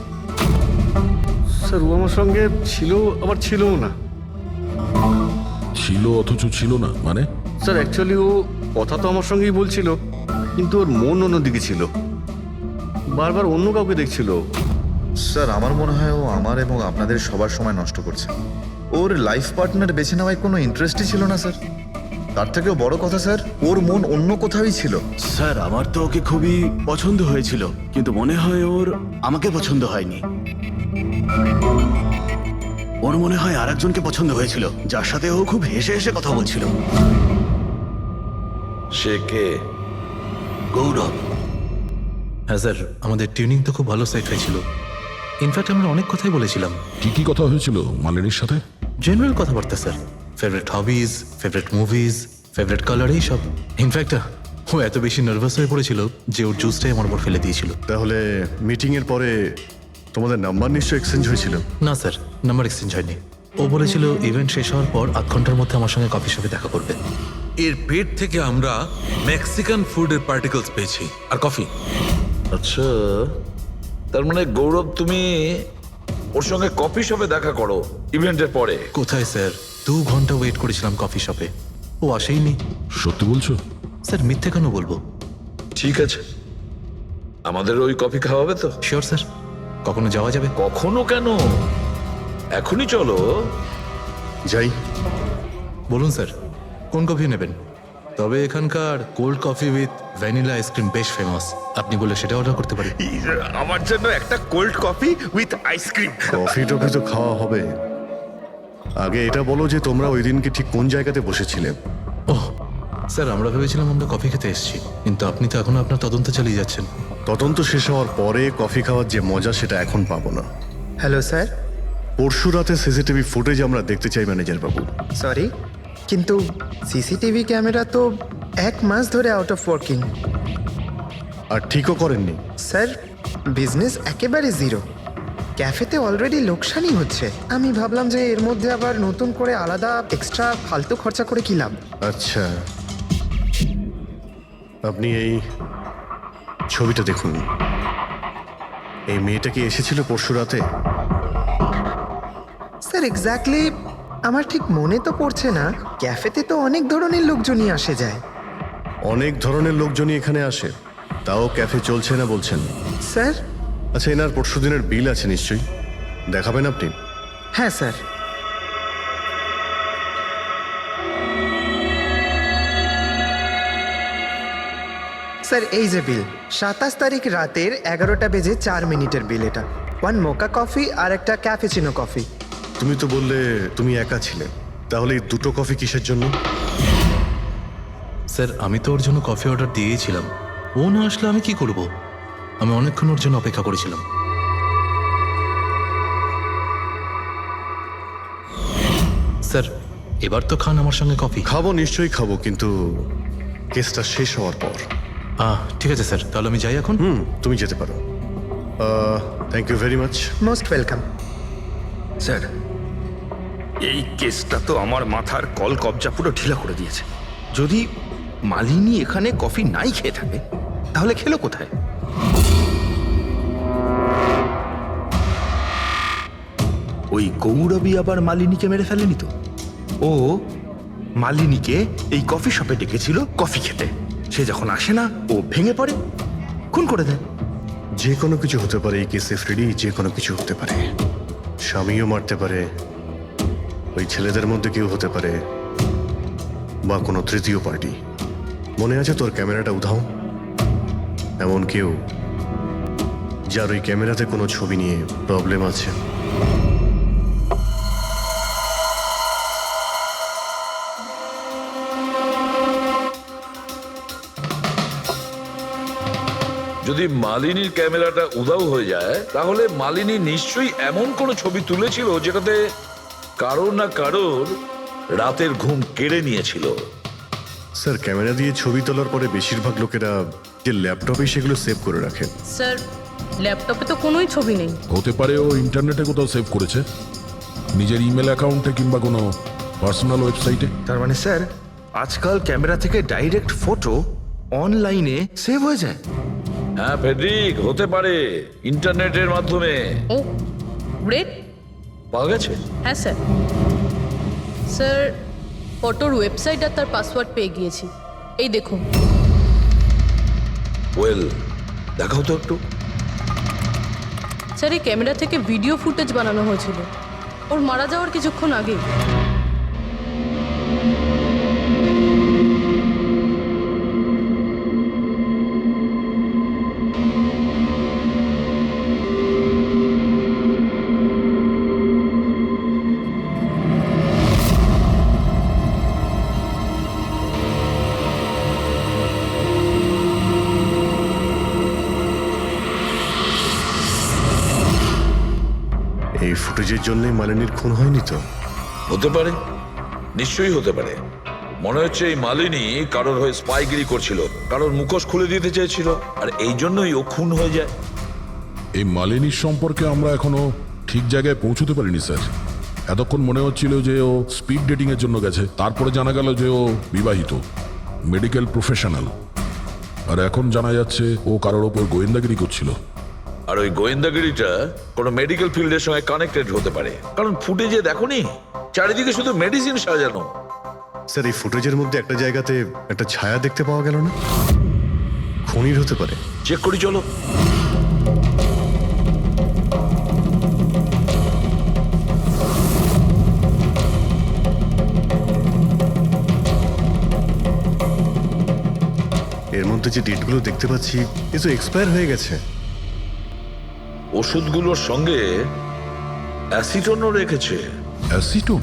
স্যার ও আমার সঙ্গে ছিল আবার ছিলও না। ছিল অথচ ছিল না মানে? স্যার অ্যাকচুয়ালি ও কথা তো আমার সঙ্গেই বলছিল, কিন্তু ওর মন অন্যদিকে ছিল, বারবার অন্য কাউকে দেখছিল। স্যার আমার মনে হয় ও আমার এবং আপনাদের সবার সময় নষ্ট করছে। ওর লাইফ পার্টনার বেছে নেওয়ায় কোনো ইন্টারেস্টই ছিল না স্যার। তার থেকেও বড় কথা স্যার, ওর মন অন্য কোথাওই ছিল। স্যার আমার তো ওকে খুবই পছন্দ হয়েছিল, কিন্তু মনে হয় ওর আমাকে পছন্দ হয়নি। ওর মনে হয় আরেকজনকে পছন্দ হয়েছিল, যার সাথে ও খুব হেসে হেসে কথা বলছিল। সে কে? গৌরব। হ্যাঁ স্যার, আমাদের টিউনিং তো খুব ভালো সেট হয়েছিল। ইনফ্যাক্ট আমরা অনেক কথাই বলেছিলাম। কি কি কথা হয়েছিল মালিনীর সাথে? জেনারেল কথাবার্তা sir, favourite hobbies, favourite movies, favourite colour, এই সব। ইনফ্যাক্ট ও এত বেশি নার্ভাস হয়ে পড়েছিল যে ওর জুসটাই আমার উপর ফেলে দিয়েছিল। তাহলে মিটিং এর পরে তোমাদের নাম্বার নিশ্চয়ই এক্সচেঞ্জ হয়েছিল? না স্যার, নাম্বার এক্সচেঞ্জ হয়নি। ও বলেছিল ইভেন্ট শেষ হওয়ার পর 8 ঘন্টার মধ্যে আমার সঙ্গে কফি শপে দেখা করবে। এর পেট থেকে আমরা মেক্সিকান ফুডের পার্টিকেলস পেয়েছি, আর কফি। আচ্ছা, তার মানে গৌরব, তুমি ওর সঙ্গে কফি শপে দেখা করো ইভেন্টের পরে? কোথায় স্যার, 2 ঘন্টা ওয়েট করেছিলাম কফি শপে, ও আসেইনি। সত্যি বলছো? স্যার মিথ্যে কেন বলবো? ঠিক আছে, আমাদের ওই কফি খাওয়াবে তো? শিওর স্যার, কখনো যাওয়া যাবে? কখনো কেন, এখনই চলো। যাই। বলুন স্যার, কোন কফি নেবেন? তবে এখানকার cold coffee with vanilla ice cream বেশ ফেমাস, আপনি বললে সেটা অর্ডার করতে পারি। আমার জন্য একটা cold coffee with ice cream. Coffee toffee তো খাওয়া হবে, আগে এটা বলো যে তোমরা ওই দিনকে ঠিক কোন জায়গাতে বসেছিলে? ওহ স্যার, আমরা ভেবেছিলাম আমরা কফি খেতে এসেছি, কিন্তু আপনি তো এখনো আপনার তদন্ত চালিয়ে যাচ্ছেন। তদন্ত শেষ হওয়ার পরে কফি খাওয়ার যে মজা সেটা এখন পাবো না। Hello sir. পরশু রাতে সিসিটিভি ফুটেজ আমরা দেখতে চাই ম্যানেজার বাবু। সরি, কিন্তু সিসিটিভি ক্যামেরা তো 1 মাস ধরে আউট অফ ওয়ার্কিং। আর ঠিকও করেননি? স্যার, বিজনেস একেবারে জিরো, ক্যাফেতে অলরেডি লোকসানই হচ্ছে। আমি ভাবলাম যে এর মধ্যে আবার নতুন করে আলাদা এক্সট্রা ফালতু খরচা করে কি লাভ। আচ্ছা, আপনি এই ছবিটা দেখুন। এই মেয়েটা কি এসেছিল পরশু রাতে? স্যার এক্স্যাক্টলি আমার ঠিক মনে তো পড়ছে না। ক্যাফেতে তো অনেক ধরনের লোকজনই আসে যায়। অনেক ধরনের লোকজনই এখানে আসে, তাও ক্যাফে চলছে না বলছেন? স্যার। আচ্ছা, এনার পরশু দিনের বিল আছে নিশ্চয়ই, দেখাবেন আপনি? হ্যাঁ স্যার। স্যার এই যে বিল, 27 তারিখ রাতের 11টা বেজে 4 মিনিটের বিল এটা। 1 মোকা কফি আর একটা ক্যাফেচিনো কফি। তুমি তো বললে তুমি একা ছিলে, তাহলে এই দুটো কফি কিসের জন্য? স্যার আমি তো ওর জন্য কফি অর্ডার দিয়েছিলাম, ও না আসলে আমি কি করব? আমি অনেকক্ষণ ওর জন্য অপেক্ষা করেছিলাম। স্যার এবার তো খান আমার সঙ্গে কফি। খাবো, নিশ্চয়ই খাবো, কিন্তু কেসটা শেষ হওয়ার পর। ঠিক আছে স্যার, তাহলে আমি যাই এখন। তুমি যেতে পারো। Thank you very much. Most welcome. Sir, এই কেসটা তো আমার মাথার কল কবজা পুরো ঢিলা করে দিয়েছে। যদি মালিনী এখানে কফি নাই খেয়ে থাকে, তাহলে খেলো কোথায়? ওই গৌরবী আবার মালিনীকে মেরে ফেলেনি তো? ও মালিনীকে এই কফি শপে ডেকেছিল কফি খেতে, সে যখন আসে না ও ভেঙে পড়ে, খুন করে দেয়। যে কোনো কিছু হতে পারে এই কেসে ফ্রেডি, যে কোনো কিছু হতে পারে। স্বামীও মারতে পারে, ওই ছেলেদের মধ্যে কেউ হতে পারে, বা কোনো তৃতীয় পার্টি। মনে আছে তোর ক্যামেরাটা উধাও? এমন কেউ যার ওই ক্যামেরাতে কোনো ছবি নিয়ে প্রবলেম আছে। যদি মালিনীর ক্যামেরাটা উধাও হয়ে যায়, তাহলে মালিনী নিশ্চয়ই এমন কোনো ছবি তুলেছিল যেটাতে কারোর না কারোর রাতের ঘুম কেড়ে নিয়েছিল। স্যার, ক্যামেরা দিয়ে ছবি তোলার পরে বেশিরভাগ লোকেরা যে ল্যাপটপে সেগুলো সেভ করে রাখে। স্যার ল্যাপটপে তো কোনোই ছবি নেই। হতে পারে ও ইন্টারনেটে কোথাও সেভ করেছে, নিজের ইমেল অ্যাকাউন্টে কিংবা কোনো পার্সোনাল ওয়েবসাইটে। তার মানে স্যার, আজকাল ক্যামেরা থেকে ডাইরেক্ট ফটো অনলাইনে সেভ হয়ে যায়। হ্যাঁ ফেডরিক, হতে পারে ইন্টারনেটের মাধ্যমে। ও গ্রেট, পাওয়া গেছে? হ্যাঁ স্যার। স্যার ফটোর ওয়েবসাইট আর তার পাসওয়ার্ড পেয়ে গিয়েছি, এই দেখুন। ওয়েল, দেখাও তো একটু। স্যার এই ক্যামেরা থেকে ভিডিও ফুটেজ বানানো হয়েছিল ওর মারা যাওয়ার কিছুক্ষণ আগে। এই ফুটেজের জন্যই মালিনীর খুন হয়নি তো? হতে পারে, নিশ্চয়ই হতে পারে। মনে হচ্ছে এই মালিনী কারোর হয়ে স্পাইগিরি করছিল, কারোর মুখোশ খুলে দিতে চেয়েছিল, আর এই জন্যই ও খুন হয়ে যায়। এই মালিনীর সম্পর্কে আমরা এখনো ঠিক জায়গায় পৌঁছতে পারিনি স্যার। এতক্ষণ মনে হচ্ছিল যে ও স্পিড ডেটিং এর জন্য গেছে, তারপরে জানা গেল যে ও বিবাহিত, মেডিকেল প্রফেশনাল, আর এখন জানা যাচ্ছে ও কারোর ওপর গোয়েন্দাগিরি করছিল। আর ওই গোয়েন্দাগিরিটা কোনো মেডিকেল ফিল্ডের সঙ্গে কানেক্টেড হতে পারে, কারণ ফুটেজে দেখোনি চারিদিকে শুধু মেডিসিন সাজানো। স্যার এই ফুটেজের মধ্যে একটা জায়গাতে একটা ছায়া দেখতে পাওয়া গেল না? খুনির হতে পারে। চেক করি চলো। এর মধ্যে যে ডেটগুলো দেখতে পাচ্ছি এ তো এক্সপায়ার হয়ে গেছে। ওষুধগুলোর সঙ্গে অ্যাসিটনও রেখেছে। অ্যাসিটোন?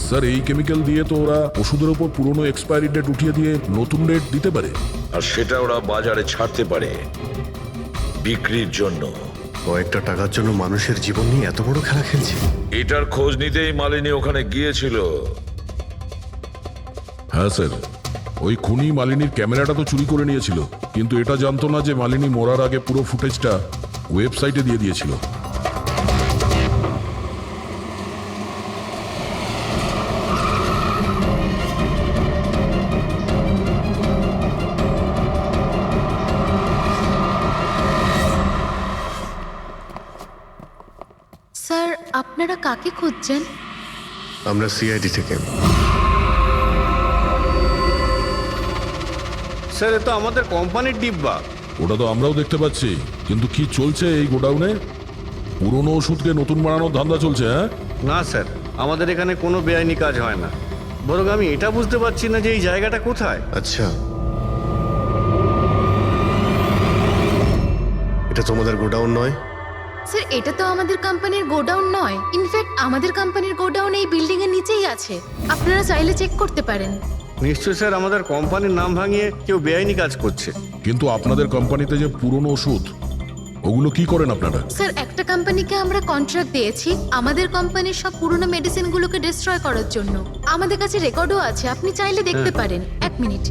স্যার এই কেমিক্যাল দিয়ে তো ওরা ওষুধের ওপর পুরনো এক্সপায়ারি ডেট উঠিয়ে দিয়ে নতুন ডেট দিতে পারে, আর সেটা ওরা বাজারে ছাড়তে পারে বিক্রির জন্য। কয়েকটা টাকার জন্য মানুষের জীবন নিয়ে এত বড় খেলা খেলছে। এটার খোঁজ নিতেই মালিনী ওখানে গিয়েছিল। হ্যাঁ স্যার, ওই খুনি মালিনীর ক্যামেরাটা তো চুরি করে নিয়েছিল, কিন্তু এটা জানতো না যে মালিনী মরার আগে পুরো ফুটেজটা ওয়েবসাইটে দিয়ে দিয়েছিল। স্যার আপনারা কাকে খুঁজছেন? আমরা সিআইডি থেকে। স্যার এ তো আমাদের কোম্পানির ডিব্বা। ওটা তো আমরাও দেখতে পাচ্ছি, কিন্তু কি চলছে এই গোডাউনে? পুরনো ওষুধকে নতুন বানানোর ধান্দা চলছে? হ্যাঁ না স্যার, আমাদের এখানে কোনো বেআইনি কাজ হয় না। বরং আমি এটা বুঝতে পারছি না যে এই জায়গাটা কোথায়। আচ্ছা, এটা তোমাদের গোডাউন নয়? স্যার এটা তো আমাদের কোম্পানির গোডাউন নয়। ইনফ্যাক্ট আমাদের কোম্পানির গোডাউন এই বিল্ডিং এর নিচেই আছে, আপনারা চাইলে চেক করতে পারেন। নিশ্চয় স্যার, আমাদের কোম্পানির নাম ভাঙিয়ে কেউ বেআইনি কাজ করছে। কিন্তু আপনাদের কোম্পানিতে যে পুরনো ওষুধ, ওগুলো কি করেন আপনারা? স্যার একটা কোম্পানিকে আমরা কন্ট্রাক্ট দিয়েছি আমাদের কোম্পানির সব পুরনো মেডিসিনগুলোকে ডিস্ট্রয় করার জন্য। আমাদের কাছে রেকর্ডও আছে, আপনি চাইলে দেখতে পারেন। এক মিনিট।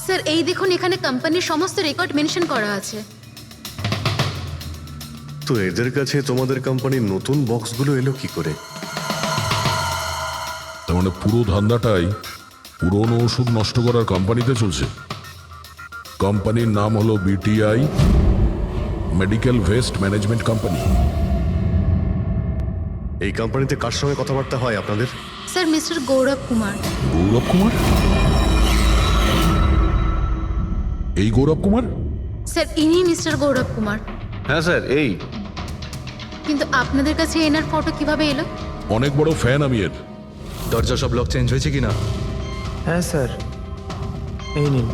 স্যার এই দেখুন, এখানে কোম্পানির সমস্ত রেকর্ড মেনশন করা আছে। তো এদের কাছে তোমাদের কোম্পানির নতুন বক্সগুলো এলো কি করে? তার মানে পুরো ধান্দাটাই পুরনো ওষুধ নষ্ট করার কোম্পানিতে চলছে। কোম্পানির নাম হলো BTI medical waste management company. এই কোম্পানিতে কার সঙ্গে কথাবার্তা হয় আপনাদের? স্যার মিস্টার গৌরব কুমার। গৌরব কুমার? এই গৌরব কুমার? স্যার ইনি মিস্টার গৌরব কুমার। হ্যাঁ স্যার এই। কিন্তু আপনাদের কাছে এনার ফটো কিভাবে এলো? অনেক বড় ফ্যান আমি এর। দরজা সব লক চেঞ্জ হয়েছে কিনা? হ্যাঁ স্যার, এই নিন।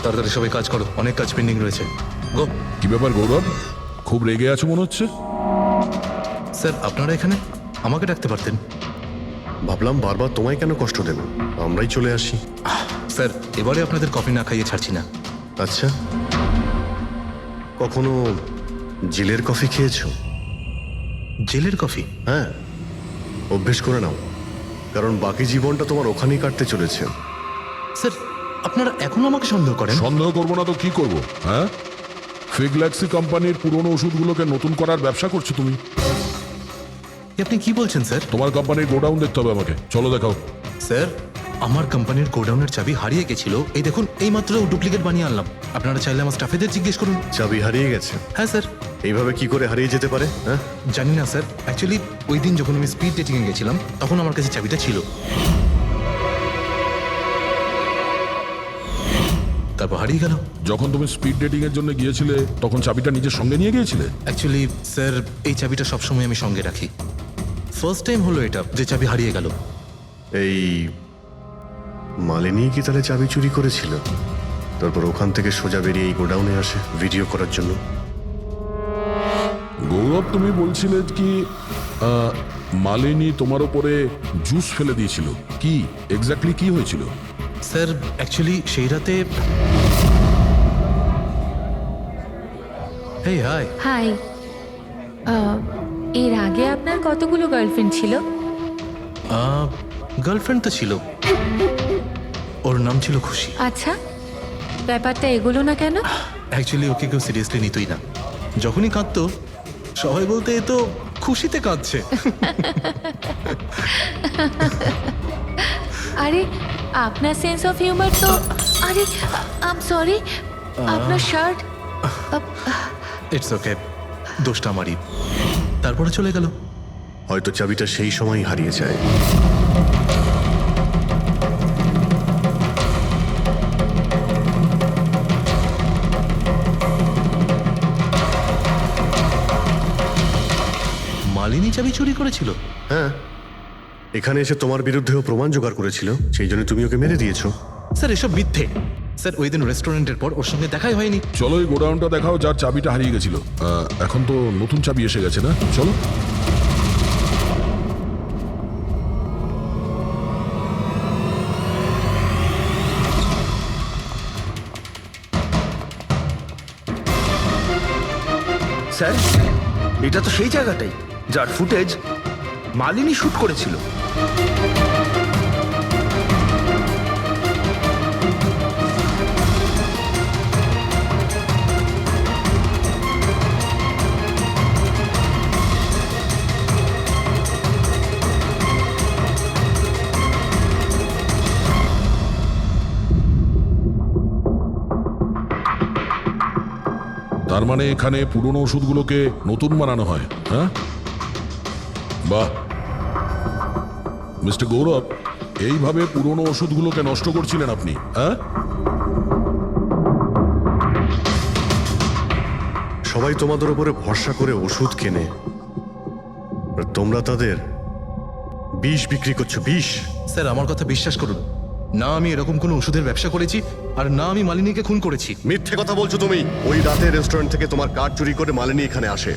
তাড়াতাড়ি সবাই কাজ করো, অনেক কাজ পেন্ডিং রয়েছে। গো। কি ব্যাপার গৌরব, খুব রেগে আছো মনে হচ্ছে? স্যার আপনারা এখানে? আমাকে ডাকতে পারতেন। ভাবলাম বারবার তোমায় কেন কষ্ট দেব, আমরাই চলে আসি। স্যার এবারে আপনাদের কফি না খাইয়ে ছাড়ছি না। আচ্ছা, কখনো জেলের কফি খেয়েছো? জেলের কফি? হ্যাঁ, অভ্যেস করে নাও, কারণ বাকি জীবনটা তোমার ওখানেই কাটতে চলেছে। স্যার আপনারা এখনো আমাকে সন্দেহ করেন? সন্দেহ করবো না তো কি করবো? হ্যাঁ, ফিগল্যাক্সি কোম্পানির পুরনো ওষুধগুলোকে নতুন করার ব্যবসা করছো তুমি। আপনি কি বলছেন স্যার? তোমার কোম্পানির গোডাউন দেখতে হবে আমাকে, চলো দেখাও। স্যার আমার কোম্পানির গোডাউনের চাবি হারিয়ে গেছিল, এই দেখুন এই মাত্র ডুপ্লিকেট বানিয়ে আনলাম। আপনারা চাইলে আমার স্টাফেদের জিজ্ঞেস করুন। চাবি হারিয়ে গেছে? হ্যাঁ স্যার। এইভাবে কি করে হারিয়ে যেতে পারে? হ্যাঁ জানি না স্যার, অ্যাকচুয়ালি ওই দিন যখন আমি স্পিড ডেটিং এ গেছিলাম তখন আমার কাছে চাবিটা ছিল। তারপর হারিয়ে গেল। যখন তুমি স্পিড ডেটিং এর জন্য গিয়েছিলে তখন চাবিটা নিজের সঙ্গে নিয়ে গিয়েছিলে? অ্যাকচুয়ালি স্যার এই চাবিটা সবসময় আমি সঙ্গে রাখি। ফার্স্ট টাইম হলো এটা যে চাবি হারিয়ে গেল। এই মালিনী কি তাহলে চাবি চুরি করেছিল, তারপর ওখান থেকে সোজা বেরিয়ে এই গোডাউনে আসে ভিডিও করার জন্য? গৌরব তুমি বলছিলে কি মালিনী তোমার উপরে জুস ফেলে দিয়েছিল, কি এক্স্যাক্টলি কি হয়েছিল? স্যার অ্যাকচুয়ালি সেই রাতে হেই হাই। হাই। এর আগে আপনার কতগুলো গার্লফ্রেন্ড ছিল? গার্লফ্রেন্ড তো ছিল, ওর নাম ছিল খুশি। আচ্ছা, ব্যাপারটা এগুলো না কেন? অ্যাকচুয়ালি ওকে কেউ সিরিয়াসলি নিতই না। যখনই কাঁদতো সবাই বলতে এ তো খুশিতে কাঁদছে। আরে আপনার সেন্স অফ হিউমার তো আরে আই এম সরি আপনার শার্ট ইটস ওকে, দোষটা আমারই। তারপরে চলে গেল। হয়তো চাবিটা সেই সময় হারিয়ে যায়। মালিনী চাবি চুরি করেছিল? হ্যাঁ, এখানে এসে তোমার বিরুদ্ধেও প্রমাণ জোগাড় করেছিল, সেই জন্য তুমি ওকে মেরে দিয়েছো। স্যার এসব মিথ্যে। স্যার ওই দিন রেস্টুরেন্টের পর ওর সঙ্গে দেখাই হয়নি। চলো এই গোডাউনটা দেখাও যার চাবিটা হারিয়ে গেছিল। এখন তো নতুন চাবি এসে গেছে না, চলো। স্যার, এটা তো সেই জায়গাটাই যার ফুটেজ মালিনী শুট করেছিল। তার মানে এখানে পুরনো ওষুধগুলোকে নতুন বানানো হয়, হ্যাঁ? বাহ মিস্টার গৌরব, এইভাবে পুরনো ওষুধগুলোকে নষ্ট করছিলেন আপনি, হ্যাঁ? সবাই তোমাদের উপরে ভরসা করে ওষুধ কেনে, আর তোমরা তাদের বিষ বিক্রি করছো। বিষ? স্যার আমার কথা বিশ্বাস করুন, না আমি এরকম কোনো ওষুধের ব্যবসা করেছি, আর না আমি মালিনীকে খুন করেছি। মিথ্যে কথা বলছো তুমি। ওই রাতে রেস্টুরেন্ট থেকে তোমার কার্ড চুরি করে মালিনী এখানে আসে।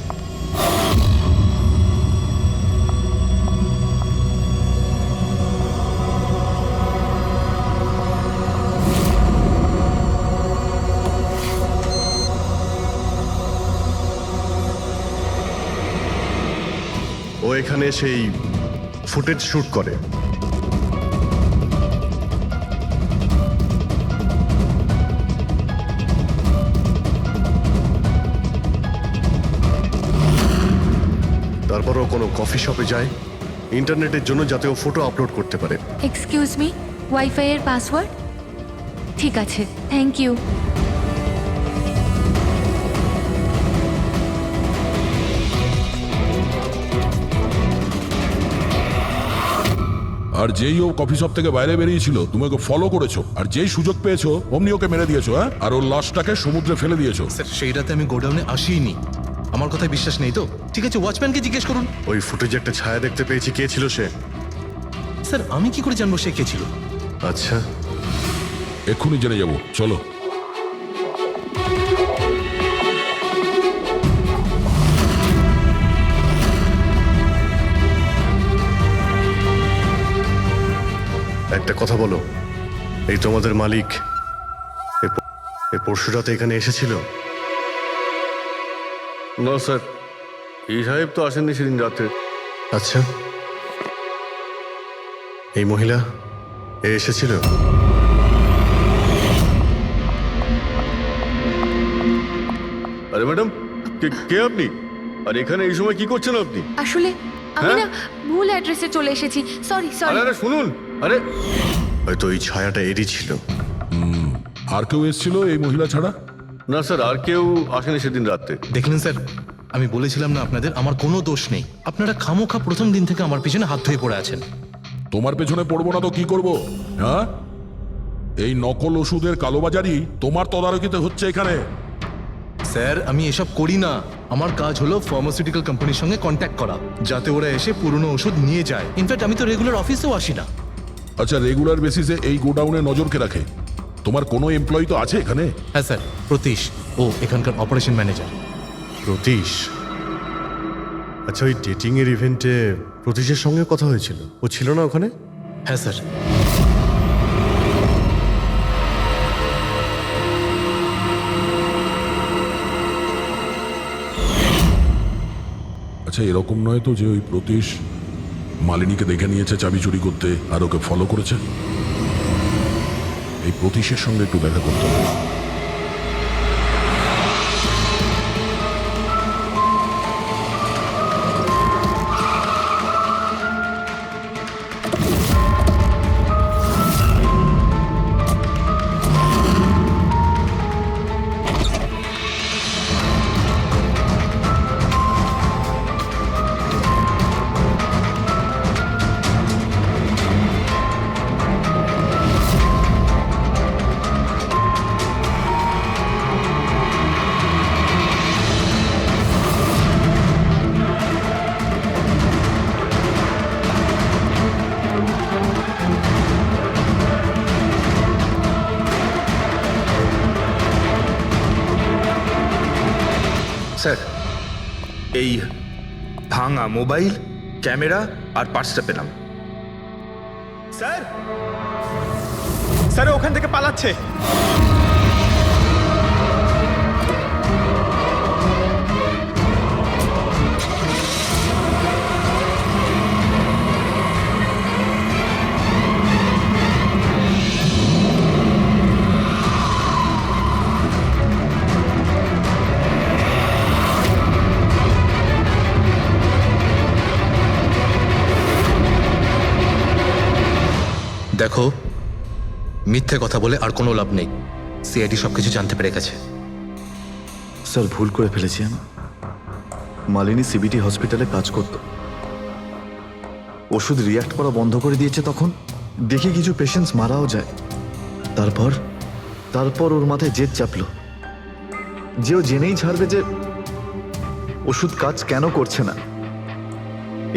ও এখানে সেই ফুটেজ শুট করে। তারপরও কোনো কফি শপে যায় ইন্টারনেটের জন্য, যাতে ও ফটো আপলোড করতে পারে। এক্সকিউজ মি, ওয়াইফাই এর পাসওয়ার্ড? ঠিক আছে, থ্যাংক ইউ। আর যেই ও কফি শপ থেকে বাইরে বেরিয়েছিল তুমি ওকে ফলো করেছো, আর যেই সুযোগ পেয়েছো অমনি ওকে মেরে দিয়েছো, হ্যাঁ? আর ওর লাশটাকে সমুদ্রে ফেলে দিয়েছো। স্যার সেই রাতে আমি গোডাউনে আসিনি। আমার কথায় বিশ্বাস নেই তো? ঠিক আছে, ওয়াচম্যানকে জিজ্ঞেস করুন। ওই ফুটেজে একটা ছায়া দেখতে পেয়েছি, কে ছিল সে? স্যার আমি কি করে জানবো সে কে ছিল? আচ্ছা, এক্ষুনি জেনে যাবো, চলো। একটা কথা বলো, এই তোমাদের মালিক এই পরশু রাতে এখানে এসেছিল? না স্যার, এই সাহেব তো আসেননি সেদিন রাতে। আচ্ছা, এই মহিলা এসেছিল? আরে ম্যাডাম, কে আপনি? আর এখানে এই সময় কি করছেন আপনি? আসলে আমি না ভুল অ্যাড্রেসে চলে এসেছি, সরি সরি। আরে শুনুন, আরে হয়তো এই ছায়াটা এরই ছিল। আর কেউ এসেছিল এই মহিলা ছাড়া? না স্যার, আর কেউ আসেনি সেদিন রাতে। দেখলেন স্যার, আমি বলেছিলাম না আপনাদের আমার কোনো দোষ নেই। আপনারা খামোখা প্রথম দিন থেকে আমার পিছনে হাত ধুয়ে পড়ে আছেন। তোমার পেছনে পড়বো না তো কি করব, হ্যাঁ? এই নকল ওষুধের কালোবাজারি তোমার তদারকিতে হচ্ছে এখানে। স্যার আমি এসব করি না। আমার কাজ হলো ফার্মাসিউটিক্যাল কোম্পানির সঙ্গে কন্ট্যাক্ট করা, যাতে ওরা এসে পুরনো ওষুধ নিয়ে যায়। ইনফ্যাক্ট আমি তো রেগুলার অফিসেও আসি না। আচ্ছা, রেগুলার বেসিসে এই গোডাউনে নজর কে রাখে? তোমার কোনো এমপ্লয়ি তো আছে এখানে? হ্যাঁ স্যার, প্রতীশ, ও এখানকার অপারেশন ম্যানেজার। প্রতীশ? আচ্ছা, ওই ডেটিং এর ইভেন্টে প্রতীশের সঙ্গে কথা হয়েছিল, ও ছিল না ওখানে? হ্যাঁ স্যার। আচ্ছা, এরকম নয় তো যে ওই প্রতীশ মালিনীকে দেখে নিয়েছে চাবি চুরি করতে আর ওকে ফলো করেছে? এই প্রতীশের সঙ্গে একটু দেখা করতে হবে। এই ভাঙা মোবাইল, ক্যামেরা আর পার্সটা পেলাম। স্যার, স্যার ওখান থেকে পালাচ্ছে। দেখো, মিথ্যে কথা বলে আর কোনো লাভ নেই। সিআইডি সবকিছু জানতে পেরে গেছে। স্যার ভুল করে ফেলেছি আমি। মালিনী সিবিটি হসপিটালে কাজ করত, ওষুধ রিয়াক্ট করা বন্ধ করে দিয়েছে। তখন দেখি কিছু পেশেন্টস মারাও যায়। তারপর ওর মাথায় জেদ চাপলো যে ও জেনেই ছাড়বে যে ওষুধ কাজ কেন করছে না,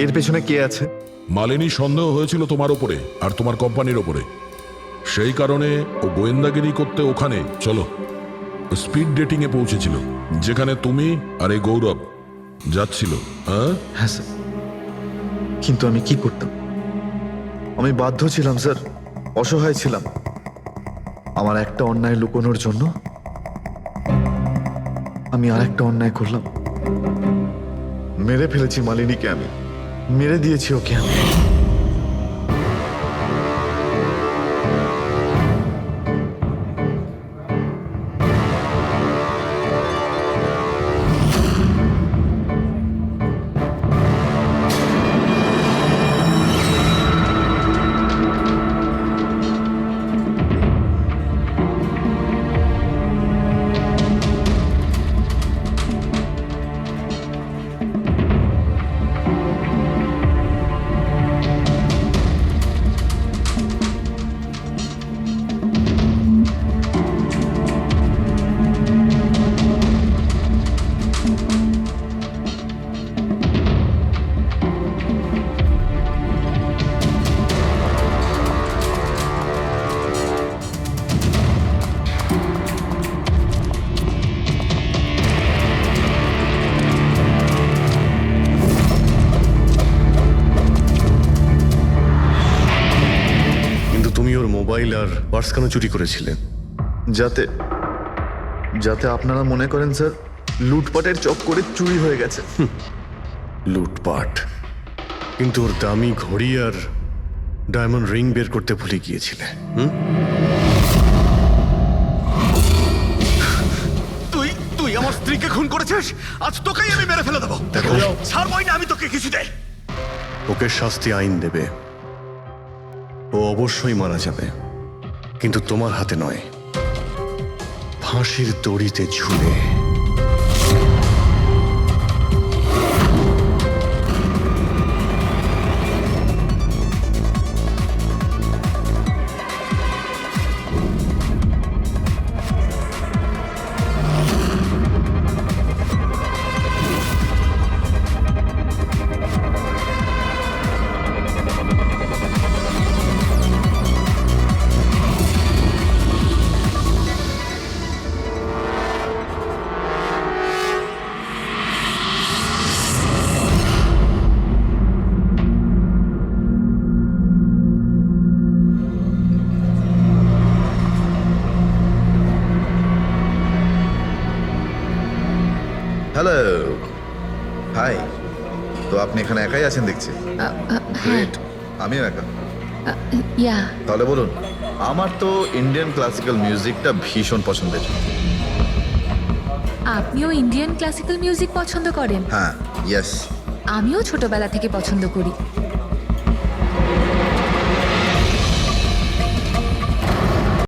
এর পেছনে কে আছে। মালিনী সন্দেহ হয়েছিল তোমার ওপরে আর তোমার কোম্পানির ওপরে, সেই কারণে ও গোয়েন্দাগিরি করতে ওখানে চলো স্পিড ডেটিং এ পৌঁছেছিল, যেখানে তুমি আর এই গৌরব যাচ্ছিল। হ্যাঁ স্যার, কিন্তু আমি কি করতাম? আমি বাধ্য ছিলাম স্যার, অসহায় ছিলাম। আমার একটা অন্যায় লুকোনোর জন্য আমি আর একটা অন্যায় করলাম। মেরে ফেলেছি মালিনীকে, আমি মেরে দিয়েছি ওকে আমি। মোবাইল আর পার্স কেন চুরি করেছিলেন? যাতে আপনারা মনে করেন স্যার লুটপাটের চক্করে চুরি হয়ে গেছে। লুটপাট? কিন্তু ওর দামি ঘড়ি আর ডায়মন্ড রিং বের করতে ভুলে গিয়েছিলে। তুই আমার স্ত্রীকে খুন করেছিস, আজ তোকেই আমি মেরে ফেলে দেবো। দেখো, ছাড়বই না আমি তোকে কিছুতে। ওকে শাস্তি আইন দেবে, ও অবশ্যই মারা যাবে, কিন্তু তোমার হাতে নয়, ফাঁসির দড়িতে ঝুলে। Hello, hi. তো আপনি এখানে একাই আছেন দেখছি। গ্রেট, আমিও একা। তাহলে বলুন, আমার তো ইন্ডিয়ান ক্লাসিক্যাল মিউজিকটা ভীষণ পছন্দের। আপনিও ইন্ডিয়ান ক্লাসিক্যাল মিউজিক পছন্দ করেন? হ্যাঁ, ইয়েস। আমিও ছোটবেলা থেকে পছন্দ করি।